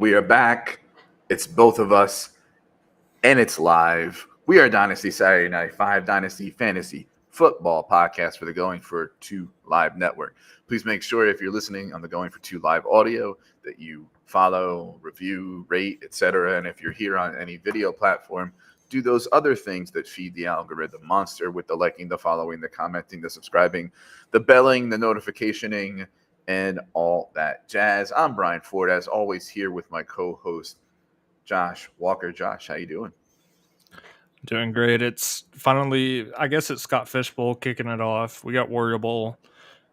We are back. It's both of us, and it's live. We are Dynasty Saturday Night 5 Dynasty Fantasy Football Podcast for the Going for Two Live Network. Please make sure if you're listening on the Going for Two Live audio that you follow, review, rate, etc. And if you're here on any video platform, do those other things that feed the algorithm monster with the liking, the following, the commenting, the subscribing, the belling, the notificationing, and all that jazz. I'm Brian Ford, as always, here with my co-host, Josh Walker. Josh, how you doing? Doing great. It's finally, I guess it's Scott Fishbowl kicking it off. We got Warrior Bowl.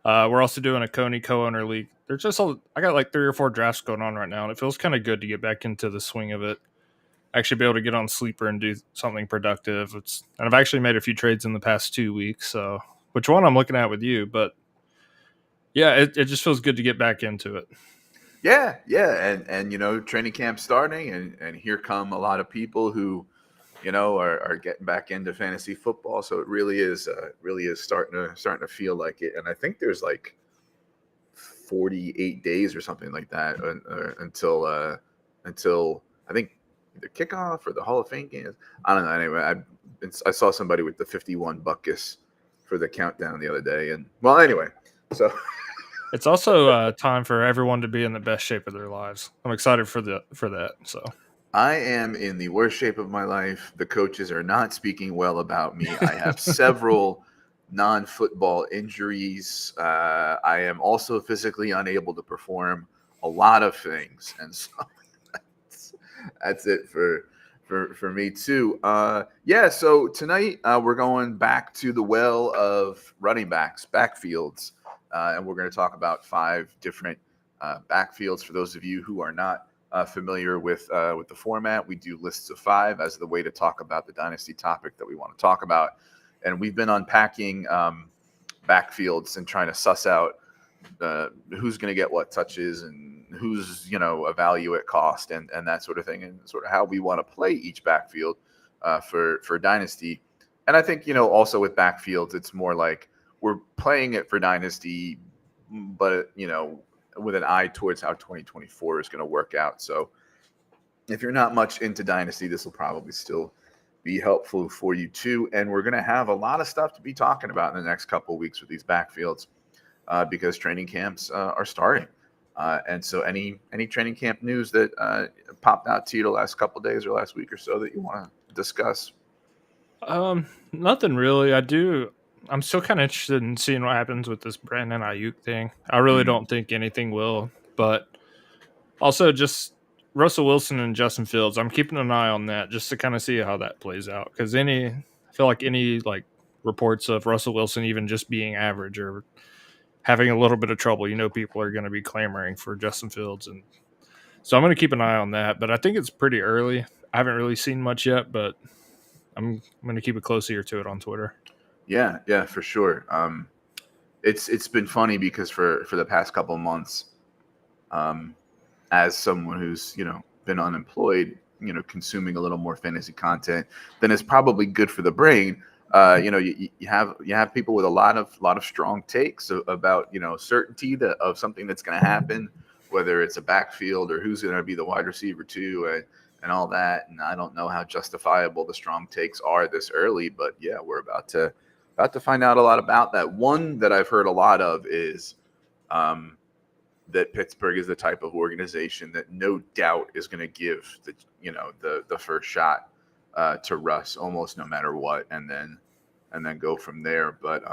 We're also doing a Coney co-owner league. There's just I got like 3 or 4 drafts going on right now, and it feels kind of good to get back into the swing of it. Actually be able to get on Sleeper and do something productive. And I've actually made a few trades in the past 2 weeks, so which one I'm looking at with you, but yeah, it just feels good to get back into it. Yeah, and you know, training camp starting, and here come a lot of people who, you know, are getting back into fantasy football. So it really is starting to feel like it. And I think there's like 48 days or something like that until I think the kickoff or the Hall of Fame games. I don't know. Anyway, I saw somebody with the 51 buckus for the countdown the other day, and well, anyway, so. It's also time for everyone to be in the best shape of their lives. I'm excited for that. So I am in the worst shape of my life. The coaches are not speaking well about me. I have several non-football injuries. I am also physically unable to perform a lot of things, and so that's it for me too. So tonight we're going back to the well of running backs, backfields. And we're going to talk about 5 different backfields. For those of you who are not familiar with the format, we do lists of 5 as the way to talk about the dynasty topic that we want to talk about. And we've been unpacking backfields and trying to suss out who's going to get what touches and who's, you know, a value at cost and that sort of thing, and sort of how we want to play each backfield for dynasty. And I think, you know, also with backfields, it's more like we're playing it for dynasty, but, you know, with an eye towards how 2024 is going to work out. So if you're not much into dynasty, this will probably still be helpful for you too. And we're going to have a lot of stuff to be talking about in the next couple of weeks with these backfields because training camps are starting. And so any training camp news that popped out to you the last couple of days or last week or so that you want to discuss? Nothing really. I'm still kind of interested in seeing what happens with this Brandon Ayuk thing. I really don't think anything will, but also just Russell Wilson and Justin Fields. I'm keeping an eye on that just to kind of see how that plays out. Because I feel like any like reports of Russell Wilson even just being average or having a little bit of trouble, you know, people are going to be clamoring for Justin Fields, and so I'm going to keep an eye on that. But I think it's pretty early. I haven't really seen much yet, but I'm going to keep a close ear to it on Twitter. Yeah, for sure. It's been funny because for the past couple of months, as someone who's, you know, been unemployed, you know, consuming a little more fantasy content than is probably good for the brain. You know, you have people with a lot of strong takes about, you know, certainty of something that's going to happen, whether it's a backfield or who's going to be the wide receiver too, and all that. And I don't know how justifiable the strong takes are this early, but yeah, we're about to find out a lot about that. One that I've heard a lot of is that Pittsburgh is the type of organization that no doubt is going to give the first shot to Russ almost no matter what, and then go from there. But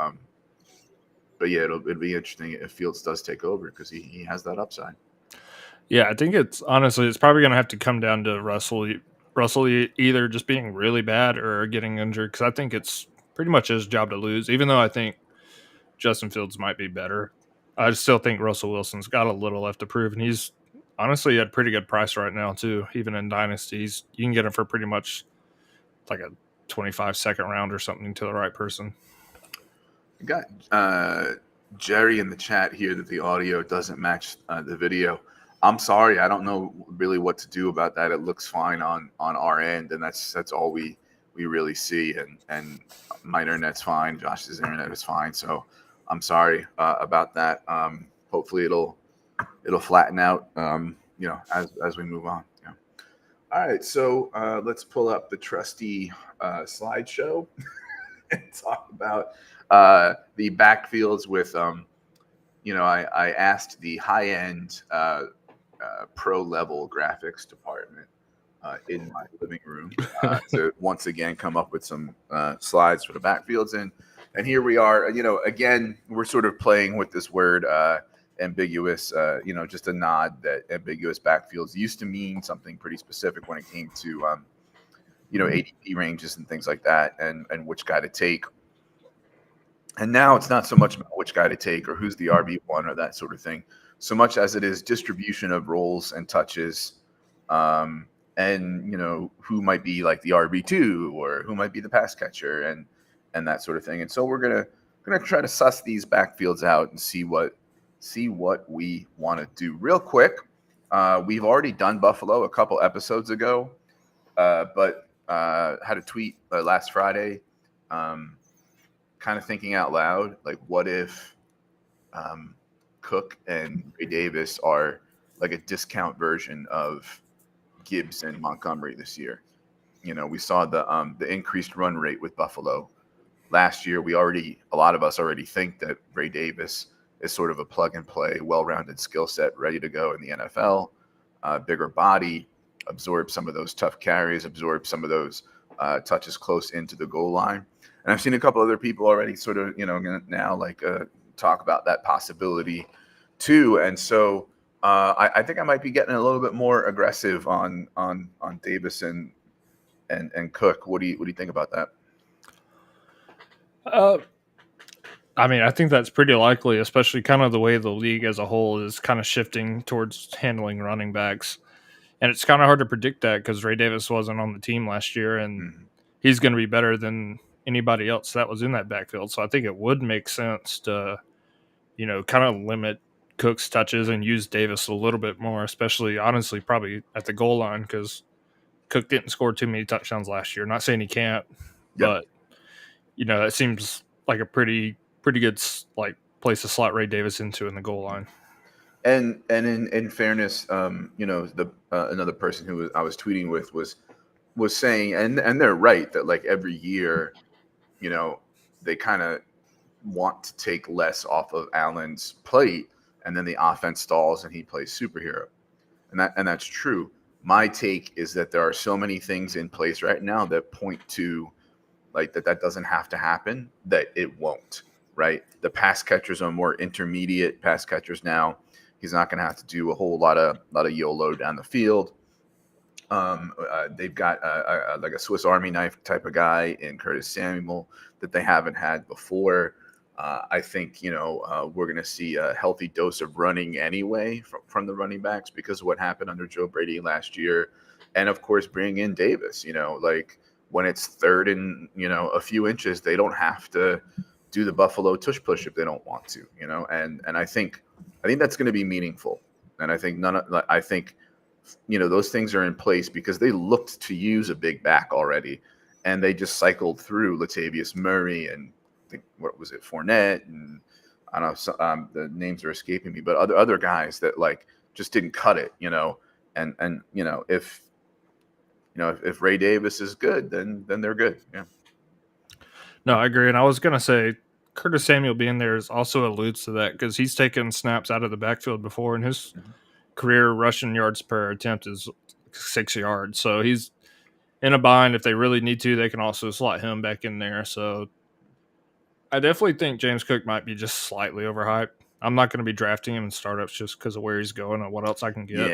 yeah, it'll be interesting if Fields does take over because he has that upside. Yeah, I think it's probably going to have to come down to Russell either just being really bad or getting injured, because I think it's pretty much his job to lose, even though I think Justin Fields might be better. I still think Russell Wilson's got a little left to prove, and he's honestly at a pretty good price right now too. Even in dynasties, you can get him for pretty much like a 25 second round or something to the right person. We got Jerry in the chat here that the audio doesn't match the video. I'm sorry, I don't know really what to do about that. It looks fine on our end, and that's all we really see. And my internet's fine. Josh's internet is fine. So I'm sorry about that. Hopefully it'll flatten out as we move on. Yeah. All right, so let's pull up the trusty slideshow and talk about the backfields with I asked the high end pro level graphics department in my living room to once again come up with some slides for the backfields, and here we are. Again, we're sort of playing with this word ambiguous. Just a nod that ambiguous backfields used to mean something pretty specific when it came to ADP ranges and things like that, and which guy to take. And now it's not so much about which guy to take or who's the RB1 or that sort of thing, so much as it is distribution of roles and touches, and who might be like the RB2 or who might be the pass catcher and that sort of thing. And so we're gonna try to suss these backfields out and see what we want to do real quick. We've already done Buffalo a couple episodes ago, but had a tweet last Friday. Kind of thinking out loud, like, what if Cook and Ray Davis are like a discount version of Gibbs and Montgomery this year? We saw the increased run rate with Buffalo last year. A lot of us already think that Ray Davis is sort of a plug and play, well-rounded skill set, ready to go in the NFL. Bigger body, absorb some of those tough carries, absorb some of those touches close into the goal line. And I've seen a couple other people already sort of, now talk about that possibility too. And so I think I might be getting a little bit more aggressive on Davis and Cook. What do you think about that? I think that's pretty likely, especially kind of the way the league as a whole is kind of shifting towards handling running backs. And it's kind of hard to predict that because Ray Davis wasn't on the team last year, and he's going to be better than anybody else that was in that backfield. So I think it would make sense to, kind of limit Cook's touches and use Davis a little bit more, especially, honestly, probably at the goal line, because Cook didn't score too many touchdowns last year. Not saying he can't, but, that seems like a pretty good place to slot Ray Davis into in the goal line. And in fairness, another person who I was tweeting with was saying, and they're right, that like every year, they kind of want to take less off of Allen's plate, and then the offense stalls and he plays superhero, and that's true. My take is that there are so many things in place right now that point to like that doesn't have to happen, that it won't. Right, the pass catchers are more intermediate pass catchers now. He's not going to have to do a whole lot of YOLO down the field. They've got like a Swiss Army knife type of guy in Curtis Samuel that they haven't had before. I think we're going to see a healthy dose of running anyway from the running backs because of what happened under Joe Brady last year, and of course bringing in Davis. Like when it's third and a few inches, they don't have to do the Buffalo tush push if they don't want to. And I think that's going to be meaningful. And I think those things are in place because they looked to use a big back already, and they just cycled through Latavius Murray and I think what was it, Fournette, and I don't know, the names are escaping me, but other guys that like just didn't cut it, and if Ray Davis is good, then they're good. Yeah. No, I agree, and I was gonna say Curtis Samuel being there is also alludes to that because he's taken snaps out of the backfield before, and his career rushing yards per attempt is 6 yards. So he's in a bind. If they really need to, they can also slot him back in there. So I definitely think James Cook might be just slightly overhyped. I'm not going to be drafting him in startups just because of where he's going and what else I can get.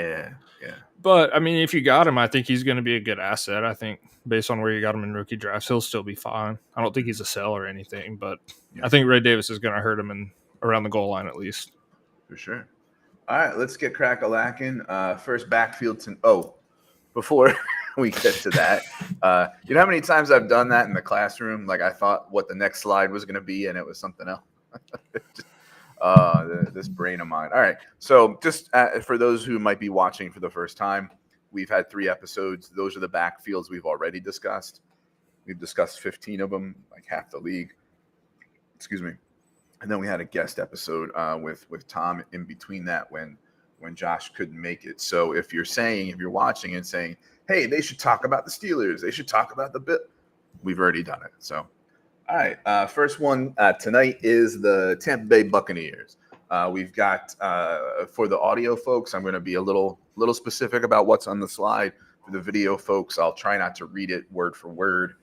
Yeah. But, if you got him, I think he's going to be a good asset. I think based on where you got him in rookie drafts, he'll still be fine. I don't think he's a sell or anything, but I think Ray Davis is going to hurt him around the goal line at least. For sure. All right, let's get crack-a-lacking. First backfield before we get to that, you know how many times I've done that in the classroom? Like I thought what the next slide was going to be, and it was something else. This brain of mine. All right, so just for those who might be watching for the first time, we've had 3 episodes. Those are the backfields we've already discussed. We've discussed 15 of them, like half the league. Excuse me. And then we had a guest episode with Tom in between that when when Josh couldn't make it. So if you're watching and saying, hey, they should talk about the Steelers, they should talk about the Bills, we've already done it. So, all right, first one tonight is the Tampa Bay Buccaneers. We've got for the audio folks, I'm going to be a little specific about what's on the slide. For the video folks, I'll try not to read it word for word,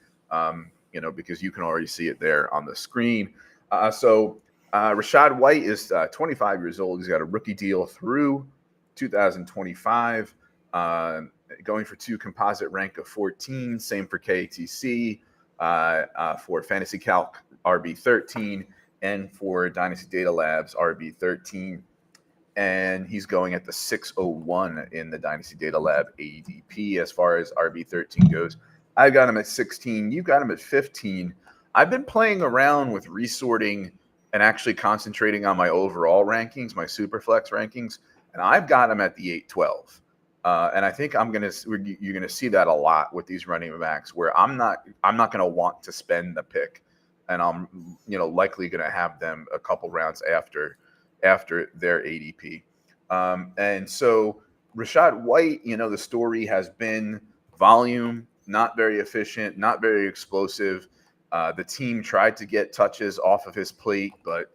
because you can already see it there on the screen. So Rachaad White is 25 years old. He's got a rookie deal through 2025, going for 2 composite rank of 14. Same for KTC, for Fantasy Calc RB13, and for Dynasty Data Labs RB13. And he's going at the 601 in the Dynasty Data Lab ADP as far as RB13 goes. I got him at 16. You got him at 15. I've been playing around with resorting and actually concentrating on my overall rankings, my Superflex rankings, and I've got him at the 812. And I think you're gonna see that a lot with these running backs, where I'm not gonna want to spend the pick, and I'm likely gonna have them a couple rounds after their ADP. And so Rachaad White, the story has been volume, not very efficient, not very explosive. The team tried to get touches off of his plate, but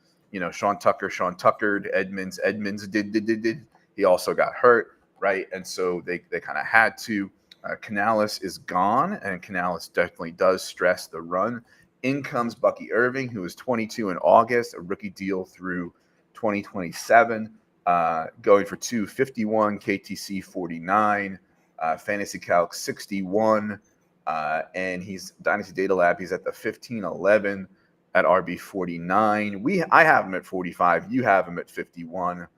Sean Tuckered, Edmonds did. He also got hurt, right? And so they kind of had to. Canales is gone, and Canales definitely does stress the run. In comes Bucky Irving, who is 22 in August, a rookie deal through 2027, going for 251, KTC 49, Fantasy Calc 61, and he's Dynasty Data Lab. He's at the 1511 at RB 49. I have him at 45. You have him at 51.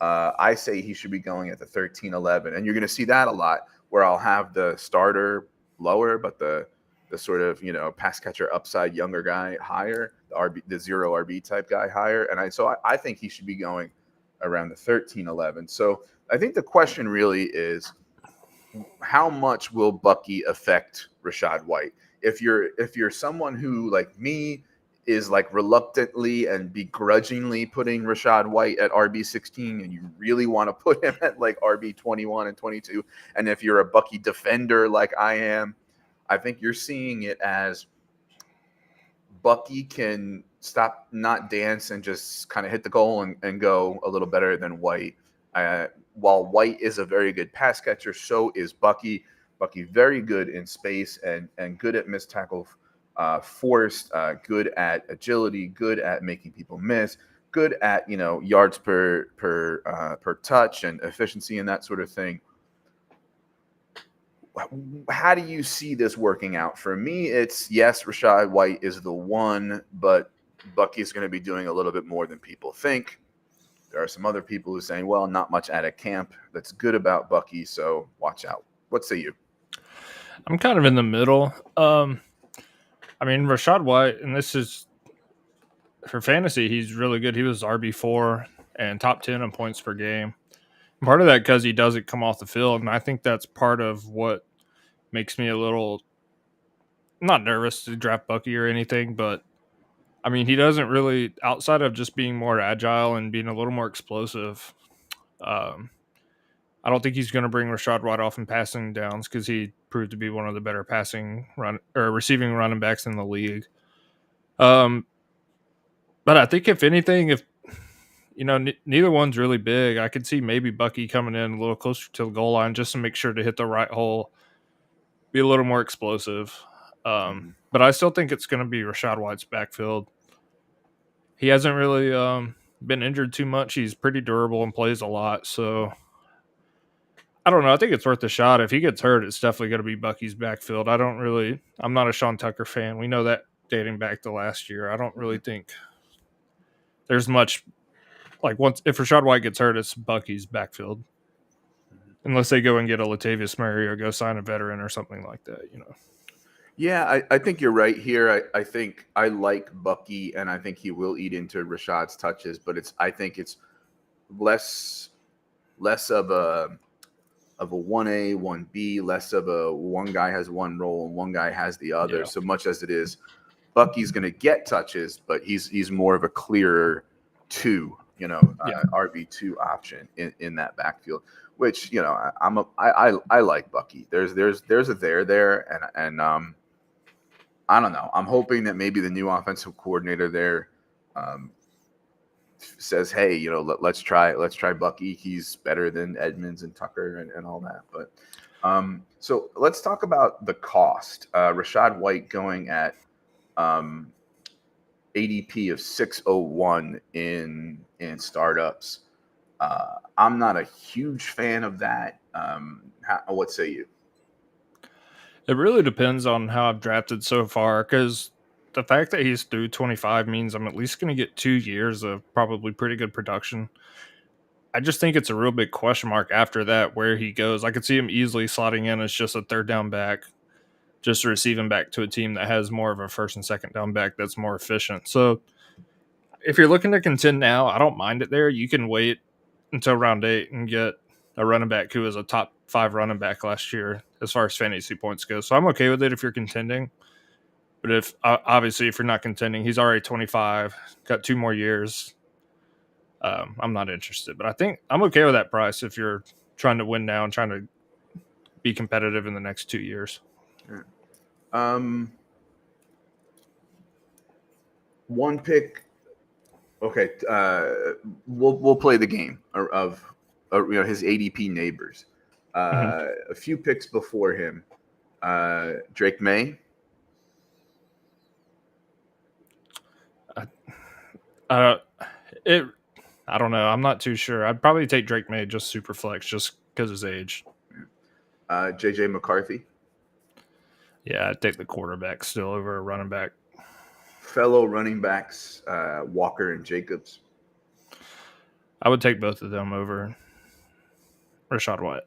I say he should be going at the 1311, and you're going to see that a lot, where I'll have the starter lower, but the sort of pass catcher upside younger guy higher, the zero RB type guy higher, and I think he should be going around the 1311. So I think the question really is, how much will Bucky affect Rachaad White? If you're someone who, like me, is like reluctantly and begrudgingly putting Rachaad White at RB16, and you really want to put him at like RB21 and 22, and if you're a Bucky defender like I am, I think you're seeing it as Bucky can stop, not dance, and just kind of hit the goal and go a little better than White. While White is a very good pass catcher, so is Bucky. Bucky very good in space and good at missed tackle forced, good at agility, good at making people miss, good at yards per touch and efficiency and that sort of thing. How do you see this working out? For me, it's yes, Rachaad White is the one, but Bucky's going to be doing a little bit more than people think. There are some other people who are saying, well, not much out of camp that's good about Bucky, so watch out. What say you? I'm kind of in the middle. Rachaad White, and this is for fantasy, he's really good. He was RB4 and top 10 in points per game. Part of that because he doesn't come off the field, and I think that's part of what makes me a little not nervous to draft Bucky or anything, but he doesn't really, outside of just being more agile and being a little more explosive, I don't think he's going to bring Rachaad White off in passing downs, because he proved to be one of the better receiving running backs in the league. But I think if anything, if neither one's really big, I could see maybe Bucky coming in a little closer to the goal line just to make sure to hit the right hole, be a little more explosive. But I still think it's going to be Rachaad White's backfield. He hasn't really been injured too much. He's pretty durable and plays a lot. So I don't know. I think it's worth a shot. If he gets hurt, it's definitely going to be Bucky's backfield. I'm not a Sean Tucker fan. We know that dating back to last year. I don't really think there's much, if Rachaad White gets hurt, it's Bucky's backfield. Unless they go and get a Latavius Murray or go sign a veteran or something like that, Yeah, I think you're right here. I think I like Bucky, and I think he will eat into Rachaad's touches, but I think it's less of a 1A, 1B, less of a one guy has one role and one guy has the other, so much as it is Bucky's going to get touches, but he's more of a clearer 2 Yeah. RB2 option in that backfield. Which I like Bucky. There's a there, and I don't know. I'm hoping that maybe the new offensive coordinator there um, says, hey, let's try Bucky. He's better than Edmonds and Tucker and all that. But so let's talk about the cost. Rashad White going at um, ADP of 601 in startups. I'm not a huge fan of that. What say you? It really depends on how I've drafted so far, because the fact that he's through 25 means I'm at least going to get 2 years of probably pretty good production. I just think it's a real big question mark after that where he goes. I could see him easily slotting in as just a third down back, just receiving back to a team that has more of a first and second down back that's more efficient. So if you're looking to contend now, I don't mind it there. You can wait until round 8 and get a running back who was a top 5 running back last year as far as fantasy points go. So I'm okay with it if you're contending. But if obviously if you're not contending, he's already 25, got 2 more years. I'm not interested, but I think I'm okay with that price if you're trying to win now and trying to be competitive in the next 2 years. One pick. Okay, we'll play the game of his ADP neighbors. A few picks before him, Drake May. I don't know. I'm not too sure. I'd probably take Drake May just super flex just because of his age. JJ McCarthy. Yeah, I'd take the quarterback still over a running back. Fellow running backs, Walker and Jacobs. I would take both of them over Rashad White.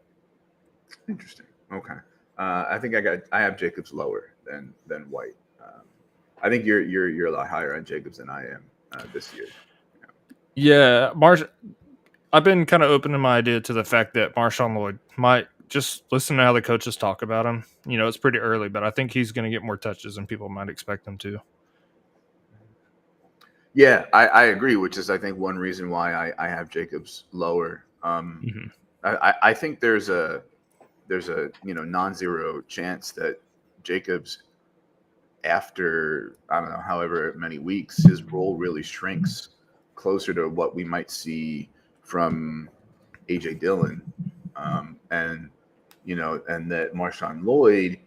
Interesting. Okay. I think I have Jacobs lower than White. I think you're a lot higher on Jacobs than I am this year. Yeah, I've been kind of opening my idea to the fact that Marshawn Lloyd might just listen to how the coaches talk about him. It's pretty early, but I think he's going to get more touches than people might expect him to. Yeah, I agree, which is I think one reason why I have Jacobs lower. I think there's a non-zero chance that Jacobs, after I don't know however many weeks, his role really shrinks closer to what we might see from AJ Dillon, and that Marshawn Lloyd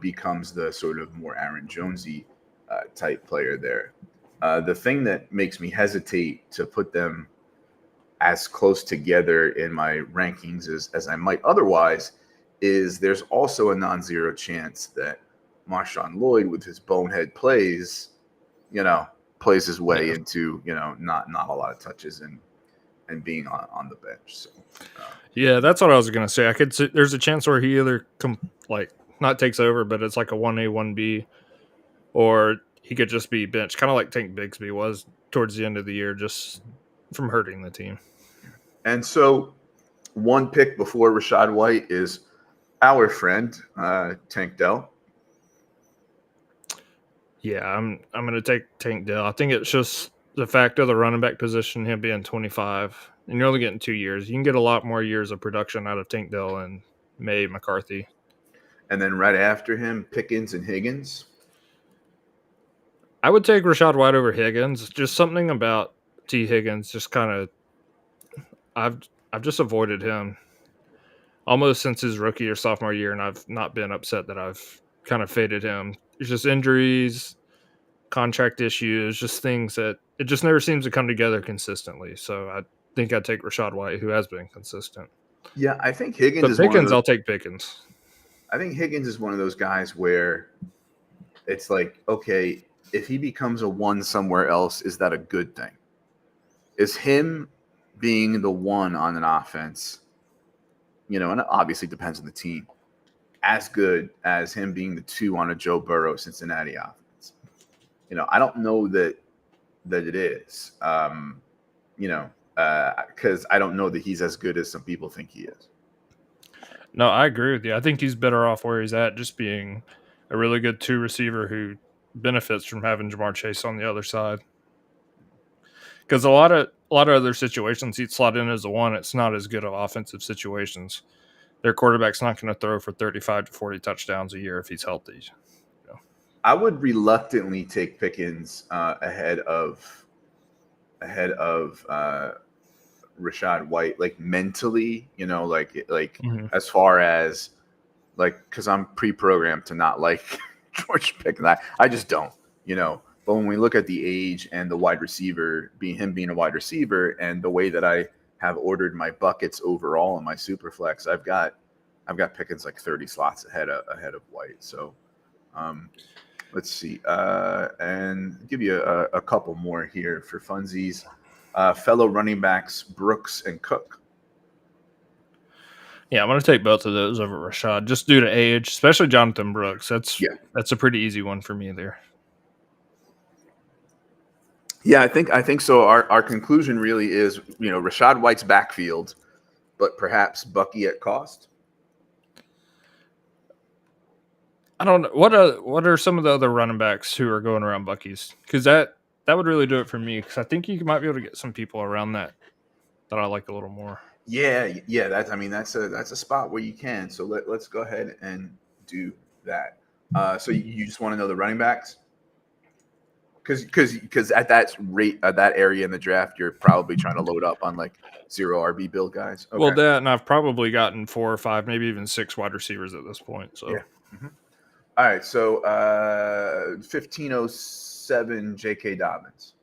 becomes the sort of more Aaron Jonesy type player there. The thing that makes me hesitate to put them as close together in my rankings as I might otherwise is there's also a non-zero chance that Marshawn Lloyd, with his bonehead plays, plays his way into not a lot of touches and being on the bench. So yeah, that's what I was gonna say. There's a chance where he either not takes over, but it's like a 1A 1B, or he could just be benched, kind of like Tank Bigsby was towards the end of the year, just from hurting the team. And so one pick before Rashad White is our friend, Tank Dell. Yeah, I'm going to take Tank Dell. I think it's just the fact of the running back position, him being 25, and you're only getting 2 years. You can get a lot more years of production out of Tank Dell and May McCarthy. And then right after him, Pickens and Higgins. I would take Rashad White over Higgins. Just something about T. Higgins just kind of I've just avoided him almost since his rookie or sophomore year, and I've not been upset that I've kind of faded him. It's just injuries, contract issues, just things that it just never seems to come together consistently. So I think I'd take Rashad White, who has been consistent. Yeah, I think Higgins But is Pickens, one of those, I'll take Pickens. I think Higgins is one of those guys where it's like, okay, if he becomes a one somewhere else, is that a good thing? Is him being the one on an offense, and it obviously depends on the team, as good as him being the 2 on a Joe Burrow Cincinnati offense? I don't know that it is, because I don't know that he's as good as some people think he is. No, I agree with you. I think he's better off where he's at, just being a really good 2 receiver who benefits from having Jamar Chase on the other side. Because a lot lot of other situations he'd slot in as a one. It's not as good of offensive situations. Their quarterback's not going to throw for 35 to 40 touchdowns a year if he's healthy. I would reluctantly take Pickens ahead of Rashad White, like mentally, Mm-hmm. as far as because I'm pre-programmed to not like George Pickens. I just don't, But when we look at the age and the wide receiver, being a wide receiver, and the way that I have ordered my buckets overall in my super flex, I've got Pickens like 30 slots ahead of White. So let's see, and give you a couple more here for funsies. Fellow running backs Brooks and Cook. Yeah, I'm going to take both of those over Rashad just due to age, especially Jonathan Brooks. That's a pretty easy one for me there. Yeah, I think so. Our conclusion really is, Rashad White's backfield, but perhaps Bucky at cost. I don't know what are some of the other running backs who are going around Bucky's, because that would really do it for me, because I think you might be able to get some people around that I like a little more. Yeah. That's a spot where you can. So let's go ahead and do that. So you just want to know the running backs, because at that rate, that area in the draft, you're probably trying to load up on like 0 RB build guys. Okay. Well, that, and I've probably gotten 4 or 5, maybe even 6 wide receivers at this point. So yeah. Mm-hmm. All right, so 1507 J.K. Dobbins.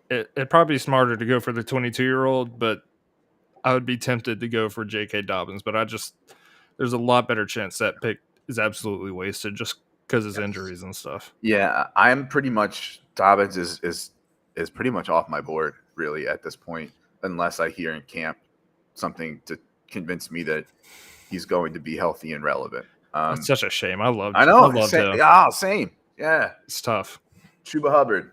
It'd probably be smarter to go for the 22-year-old, but I would be tempted to go for J.K. Dobbins. But there's a lot better chance that pick is absolutely wasted just because of his injuries and stuff. Yeah, I'm pretty much Dobbins is pretty much off my board really at this point, unless I hear in camp something to convince me that he's going to be healthy and relevant. That's such a shame. I loved I know. him. Same. Yeah. It's tough. Chuba Hubbard.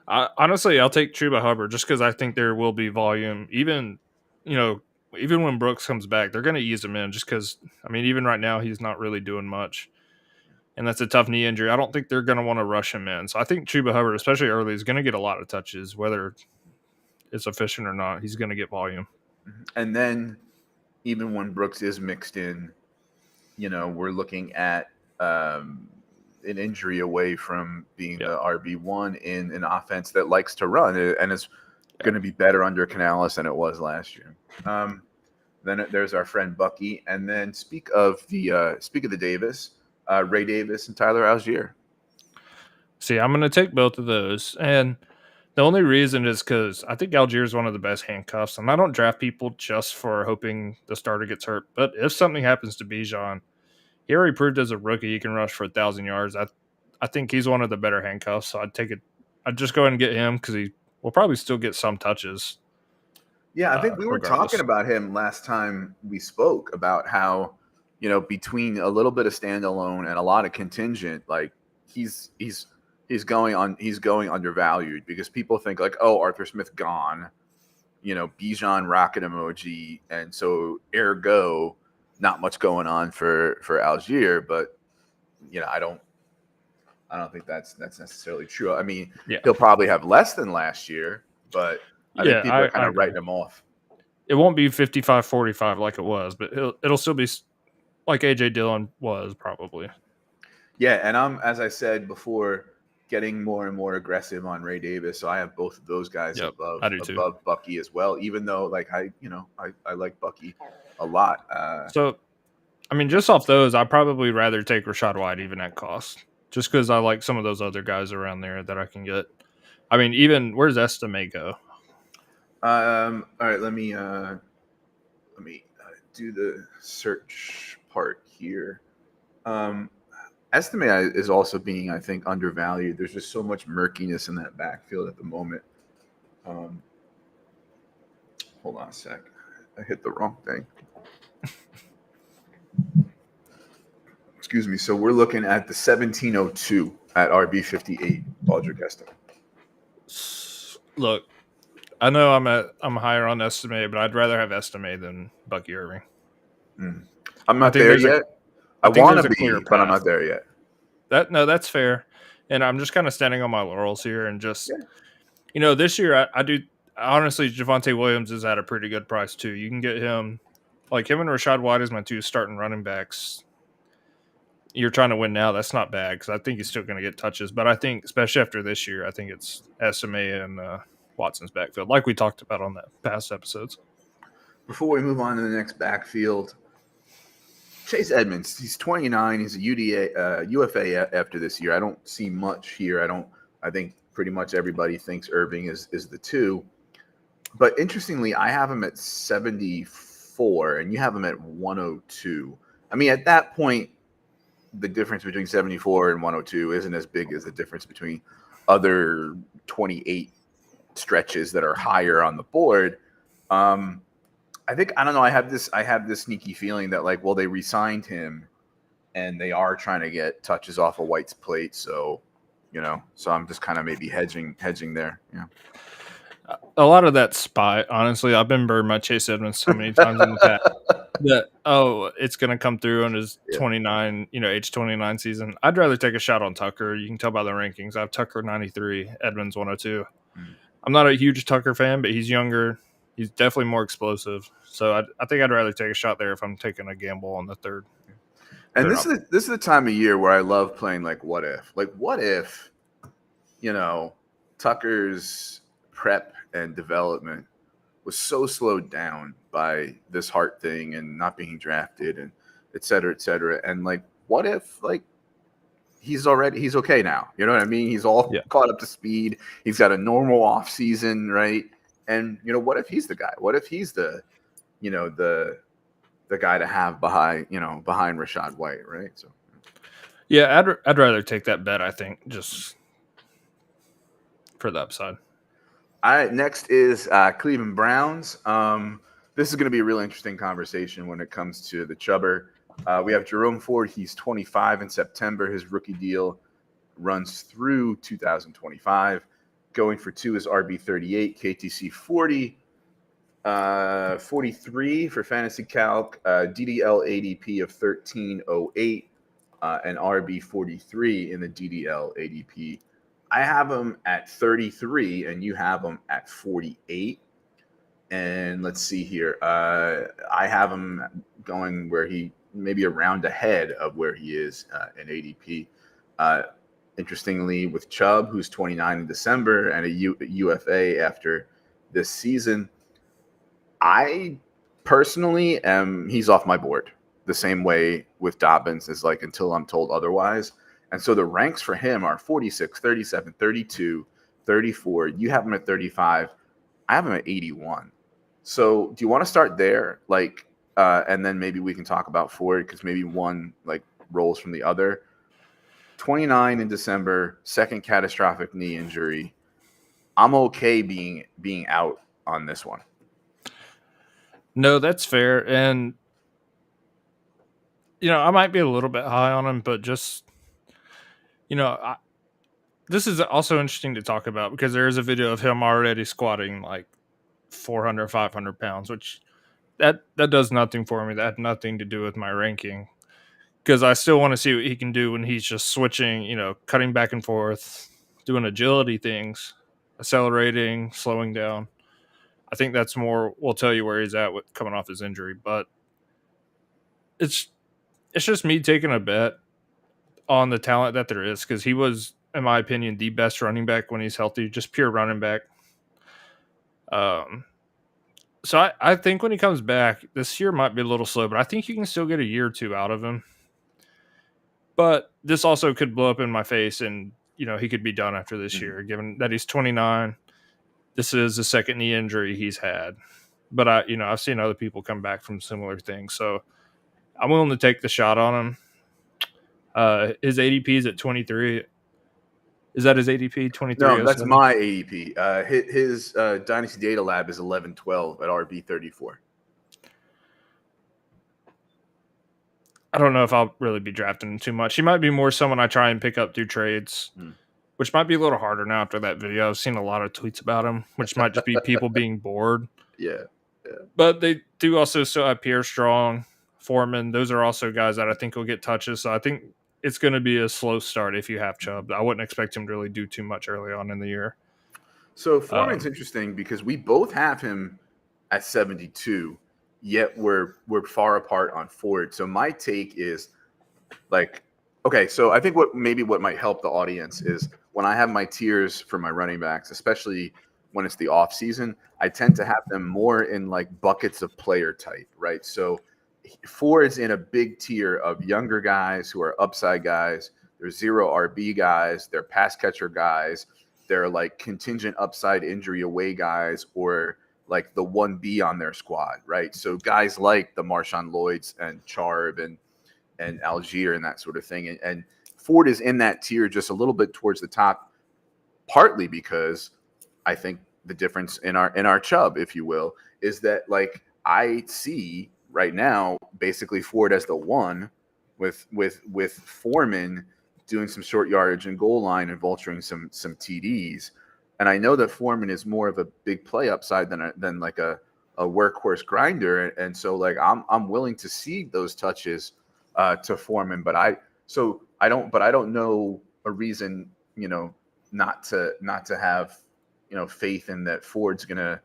Honestly, I'll take Chuba Hubbard just because I think there will be volume. Even when Brooks comes back, they're going to ease him in just because, even right now, he's not really doing much. And that's a tough knee injury. I don't think they're going to want to rush him in. So I think Chuba Hubbard, especially early, is going to get a lot of touches, whether it's efficient or not. He's going to get volume. And then even when Brooks is mixed in, we're looking at an injury away from being the RB1 in an offense that likes to run and is going to be better under Canales than it was last year. Then there's our friend Bucky, and then speak of the Davis, Ray Davis and Tyler Algier. See, I'm going to take both of those, and the only reason is because I think Algier is one of the best handcuffs, and I don't draft people just for hoping the starter gets hurt. But if something happens to Bijan, he already proved as a rookie he can rush for 1,000 yards. I think he's one of the better handcuffs, so I'd take it. I'd just go ahead and get him because he will probably still get some touches. Yeah, I think we were talking about him last time we spoke about how, between a little bit of standalone and a lot of contingent, like he's going undervalued because people think like, oh, Arthur Smith gone, Bijan rocket emoji, and so ergo not much going on for Algier, but I don't think that's necessarily true. He'll probably have less than last year, but I think people are kind of writing him off. It won't be 55-45 like it was, but it'll still be like AJ Dillon was probably. Yeah, and I'm, as I said before, getting more and more aggressive on Ray Davis, so I have both of those guys above Bucky as well. Even though, like I like Bucky a lot. So, just off those, I'd probably rather take Rashad White even at cost, just because I like some of those other guys around there that I can get. Even where's Estime go? All right, let me do the search part here. Estime is also being, I think, undervalued. There's just so much murkiness in that backfield at the moment. Hold on a sec. I hit the wrong thing. Excuse me. So we're looking at the 1702 at RB58, Baldrick Estime. Look, I know I'm higher on Estime, but I'd rather have Estime than Bucky Irving. I'm not there yet. I want to be, but I'm not there yet. That's fair. And I'm just kind of standing on my laurels here and just, Yeah. this year I do honestly, Javonte Williams is at a pretty good price too. You can get him, like him and Rashad White as my two starting running backs. You're trying to win now. That's not bad because I think he's still going to get touches. But I think, especially after this year, I think it's SMA and Watson's backfield, like we talked about on the past episodes. Before we move on to the next backfield, Chase Edmonds, he's 29. He's a UFA after this year. I don't see much here. I think pretty much everybody thinks Irving is the 2. But interestingly, I have him at 74 and you have him at 102. I mean, at that point, the difference between 74 and 102 isn't as big as the difference between other 28 stretches that are higher on the board. I don't know. I have this sneaky feeling that they re-signed him and they are trying to get touches off of White's plate. So, so I'm just kind of maybe hedging there. Yeah. A lot of that spot, honestly, I've been burned by Chase Edmonds so many times in the past that, it's going to come through on his 29, age 29 season. I'd rather take a shot on Tucker. You can tell by the rankings. I have Tucker 93, Edmonds 102. I'm not a huge Tucker fan, but he's younger. He's definitely more explosive. So I think I'd rather take a shot there if I'm taking a gamble on the third. And this is the time of year where I love playing what if. What if, Tucker's prep and development was so slowed down by this heart thing and not being drafted and et cetera, et cetera. And what if he's okay now? You know what I mean? He's all caught up to speed. He's got a normal off season, right? And what if he's the guy? What if he's the guy to have behind Rashad White, right? So yeah, I'd rather take that bet, I think, just for the upside. All right, next is Cleveland Browns. This is going to be a really interesting conversation when it comes to the Chubber. We have Jerome Ford. He's 25 in September. His rookie deal runs through 2025. Going for 2 is RB 38, KTC 40, 43 for Fantasy Calc, DDL ADP of 1308, and RB 43 in the DDL ADP. I have him at 33, and you have him at 48. And let's see here. I have him going where he maybe a round ahead of where he is in ADP. Interestingly, with Chubb, who's 29 in December and a UFA after this season, I personally he's off my board the same way with Dobbins is until I'm told otherwise. And so the ranks for him are 46, 37, 32, 34. You have him at 35. I have him at 81. So do you want to start there? And then maybe we can talk about Ford because maybe one rolls from the other. 29 in December, second catastrophic knee injury. I'm okay being out on this one. No, that's fair. And, I might be a little bit high on him, but just, this is also interesting to talk about because there is a video of him already squatting 400, 500 pounds, which that does nothing for me. That had nothing to do with my ranking. Because I still want to see what he can do when he's just switching, cutting back and forth, doing agility things, accelerating, slowing down. I think that's more will tell you where he's at with coming off his injury. But it's just me taking a bet on the talent that there is because he was, in my opinion, the best running back when he's healthy, just pure running back. So I think when he comes back, this year might be a little slow, but I think you can still get a year or two out of him. But this also could blow up in my face and, he could be done after this year, given that he's 29. This is the second knee injury he's had. But, I've seen other people come back from similar things. So I'm willing to take the shot on him. His ADP is at 23. Is that his ADP? 23? No, that's my ADP. His Dynasty Data Lab is 1112 at RB 34. I don't know if I'll really be drafting him too much. He might be more someone I try and pick up through trades, which might be a little harder now after that video. I've seen a lot of tweets about him, which might just be people being bored. Yeah. But they do also still have Pierre Strong, Foreman. Those are also guys that I think will get touches. So I think it's going to be a slow start if you have Chubb. I wouldn't expect him to really do too much early on in the year. So Foreman's interesting because we both have him at 72, yet we're far apart on Ford. So my take is like, okay, so I think what might help the audience is when I have my tiers for my running backs, especially when it's the off season, I tend to have them more in like buckets of player type, right? So Ford's in a big tier of younger guys who are upside guys. There's zero RB guys. They're pass catcher guys. They're like contingent upside injury away guys, or like the 1B on their squad, right? So guys like the Marshawn Lloyds and Charb and Algier and that sort of thing. And Ford is in that tier just a little bit towards the top, partly because I think the difference in our Chubb, if you will, is that like I see right now basically Ford as the one with Foreman doing some short yardage and goal line and vulturing some TDs. And I know that Foreman is more of a big play upside than like a workhorse grinder. And so like I'm willing to cede those touches to Foreman, but I don't know a reason, not to have, faith in that Ford's gonna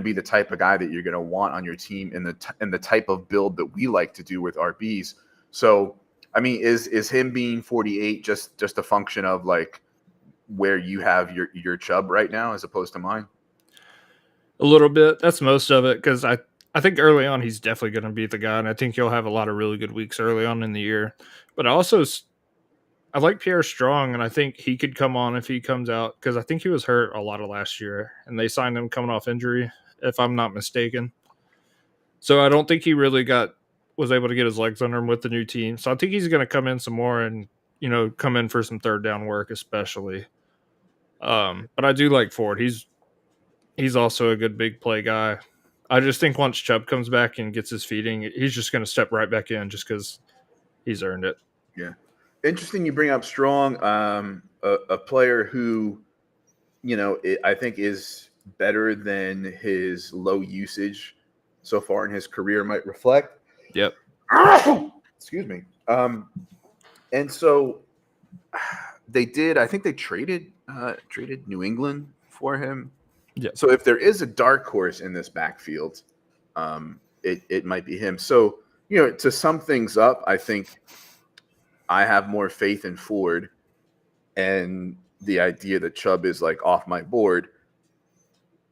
be the type of guy that you're gonna want on your team in the type of build that we like to do with RBs. So I mean, is him being 48 just a function of like where you have your Chubb right now as opposed to mine? A little bit. That's most of it, because I think early on he's definitely going to be the guy, and I think he'll have a lot of really good weeks early on in the year. But I like Pierre Strong, and I think he could come on if he comes out, because I think he was hurt a lot of last year, and they signed him coming off injury, if I'm not mistaken. So I don't think he really was able to get his legs under him with the new team. So I think he's going to come in some more and come in for some third down work, especially. But I do like Ford. He's also a good big play guy. I just think once Chubb comes back and gets his feeding, he's just going to step right back in just because he's earned it. Yeah. Interesting you bring up Strong, a player who, I think is better than his low usage so far in his career might reflect. Yep. Excuse me. And so I think they traded New England for him. Yeah. So if there is a dark horse in this backfield, it might be him. So, to sum things up, I think I have more faith in Ford, and the idea that Chubb is like off my board,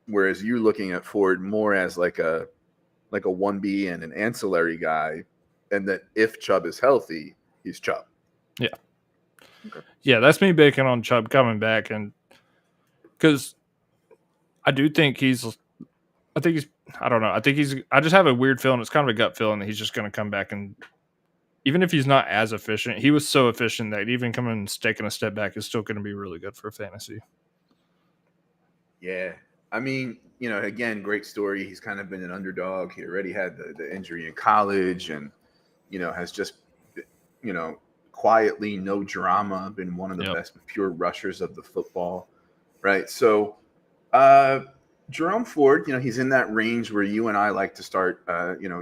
whereas you're looking at Ford more as like a 1B and an ancillary guy, and that if Chubb is healthy, he's Chubb. Yeah. Okay. Yeah, that's me banking on Chubb coming back, and because I think he's I just have a weird feeling. It's kind of a gut feeling that he's just going to come back, and even if he's not as efficient, he was so efficient that even coming and taking a step back is still going to be really good for fantasy. Yeah. I mean, again, great story. He's kind of been an underdog. He already had the injury in college and, has just, quietly, no drama, been one of the best pure rushers of the football. Right. So, Jerome Ford, he's in that range where you and I like to start,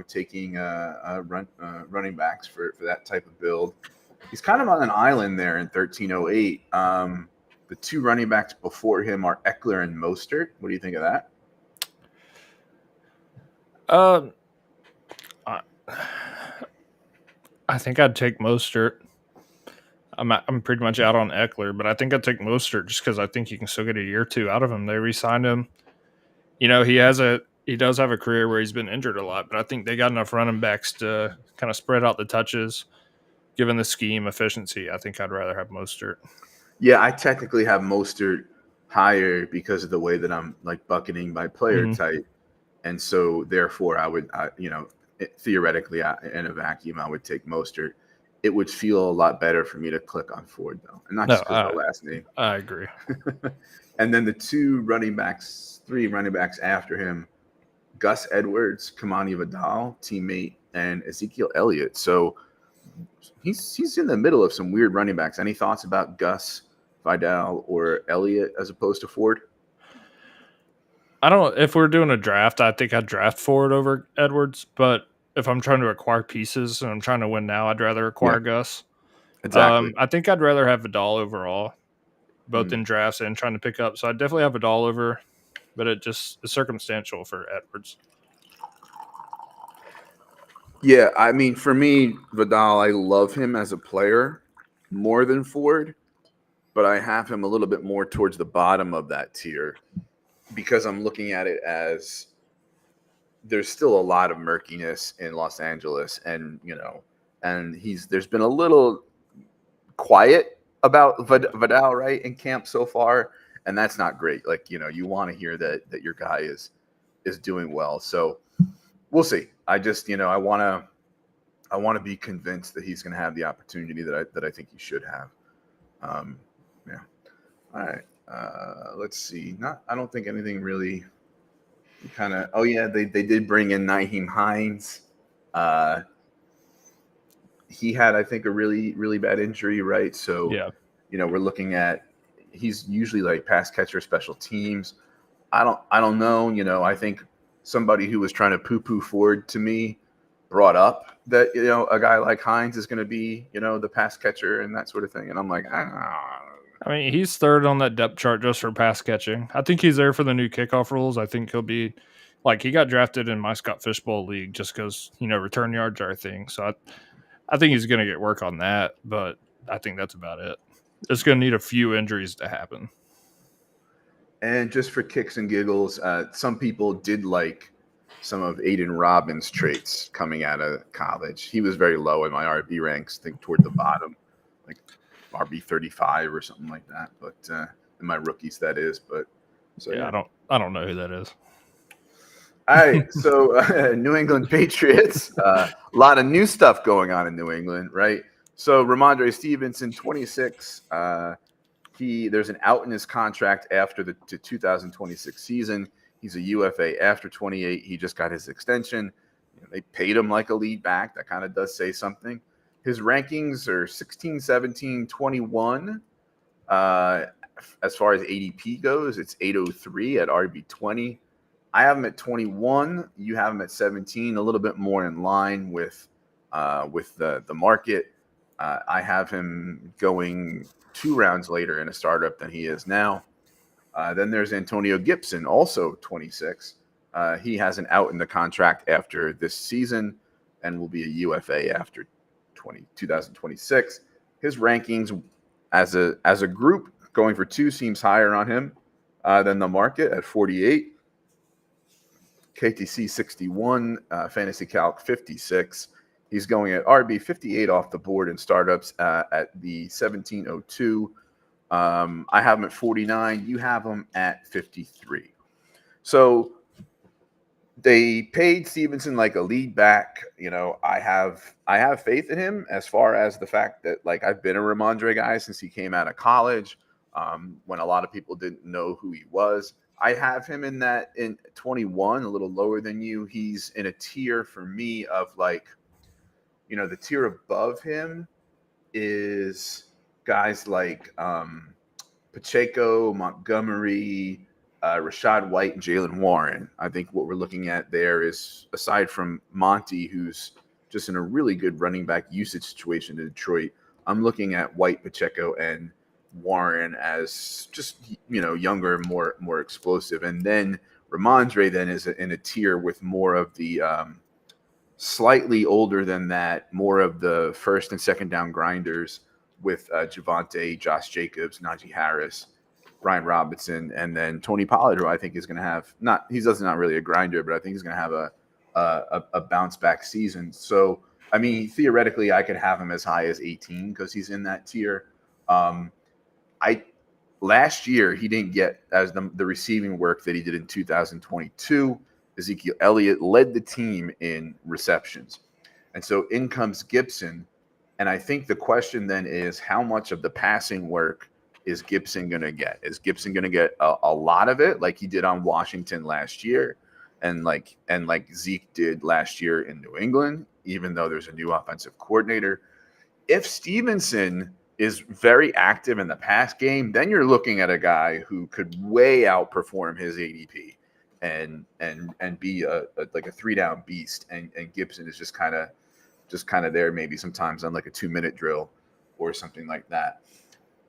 taking running backs for that type of build. He's kind of on an island there in 1308. The two running backs before him are Eckler and Mostert. What do you think of that? I think I'd take Mostert. I'm pretty much out on Eckler, but I think I'd take Mostert just because I think you can still get a year or two out of him. They re-signed him. He does have a career where he's been injured a lot, but I think they got enough running backs to kind of spread out the touches, given the scheme efficiency. I think I'd rather have Mostert. Yeah, I technically have Mostert higher because of the way that I'm like bucketing by player type, and so therefore I would, theoretically in a vacuum I would take Mostert. It would feel a lot better for me to click on Ford though, and not just because of the last name. I agree. And then the three running backs after him, Gus Edwards, Kamani Vidal, teammate, and Ezekiel Elliott. So he's in the middle of some weird running backs. Any thoughts about Gus, Vidal, or Elliott as opposed to Ford? If we're doing a draft, I think I'd draft Ford over Edwards, but if I'm trying to acquire pieces and I'm trying to win now, I'd rather acquire Gus. Exactly. I think I'd rather have Vidal overall, both Mm. in drafts and trying to pick up. So I definitely have Vidal over, but it just is circumstantial for Edwards. Yeah, I mean, for me, Vidal, I love him as a player more than Ford, but I have him a little bit more towards the bottom of that tier because I'm looking at it as there's still a lot of murkiness in Los Angeles, and and there's been a little quiet about Vidal, right, in camp so far, and that's not great. Like, you want to hear that your guy is doing well. So we'll see. I just, I want to be convinced that he's going to have the opportunity that I think he should have. Yeah. All right. Let's see. I don't think anything really kind of. Oh yeah, they did bring in Naheem Hines. Uh, he had, I think, a really really bad injury, right? So, Yeah. we're looking at he's usually like pass catcher, special teams. I don't know. I think somebody who was trying to poo-poo Ford to me brought up that a guy like Hines is going to be the pass catcher and that sort of thing, and I'm like, I mean, he's third on that depth chart just for pass catching. I think he's there for the new kickoff rules. I think he'll be he got drafted in my Scott Fishbowl league just because return yards are a thing. So I think he's going to get work on that, but I think that's about it. It's going to need a few injuries to happen. And just for kicks and giggles, some people did like some of Aiden Robbins' traits coming out of college. He was very low in my RB ranks, I think toward the bottom, like RB 35 or something like that. But in my rookies, that is. But so yeah. I don't know who that is. All right, so New England Patriots, a lot of new stuff going on in New England, right? So Ramondre Stevenson, 26. There's an out in his contract after the 2026 season. He's a UFA after 28. He just got his extension. They paid him like a lead back. That kind of does say something. His rankings are 16, 17, 21. As far as ADP goes, it's 803 at RB20. I have him at 21. You have him at 17, a little bit more in line with the market. I have him going 2 rounds later in a startup than he is now. Then there's Antonio Gibson, also 26. He has an out in the contract after this season and will be a UFA after 2026. His rankings as a group going for 2 seems higher on him than the market at 48. KTC 61, Fantasy Calc 56. He's going at RB 58 off the board in startups at the 1702. I have him at 49. You have him at 53. So they paid Stevenson like a lead back. I have faith in him as far as the fact that I've been a Ramondre guy since he came out of college. When a lot of people didn't know who he was. I have him in 21, a little lower than you. He's in a tier for me of the tier above him is guys like Pacheco, Montgomery, Rashad White, and Jalen Warren. I think what we're looking at there is, aside from Monty, who's just in a really good running back usage situation in Detroit, I'm looking at White, Pacheco, and Warren as just younger, more explosive, and then Ramondre then is in a tier with more of the slightly older than that, more of the first and second down grinders with Javonte, Josh Jacobs, Najee Harris, Brian Robinson, and then Tony Pollard, who I think is going to have not really a grinder, but I think he's going to have a bounce back season. So I mean, theoretically, I could have him as high as 18 because he's in that tier. Last year he didn't get as the receiving work that he did in 2022. Ezekiel Elliott led the team in receptions, and so in comes Gibson. And I think the question then is, how much of the passing work is Gibson going to get? Is Gibson going to get a lot of it like he did on Washington last year, and like Zeke did last year in New England, even though there's a new offensive coordinator? If Stevenson is very active in the pass game, then you're looking at a guy who could way outperform his ADP and be a 3-down beast. And Gibson is just kind of there maybe sometimes on like a 2-minute drill or something like that.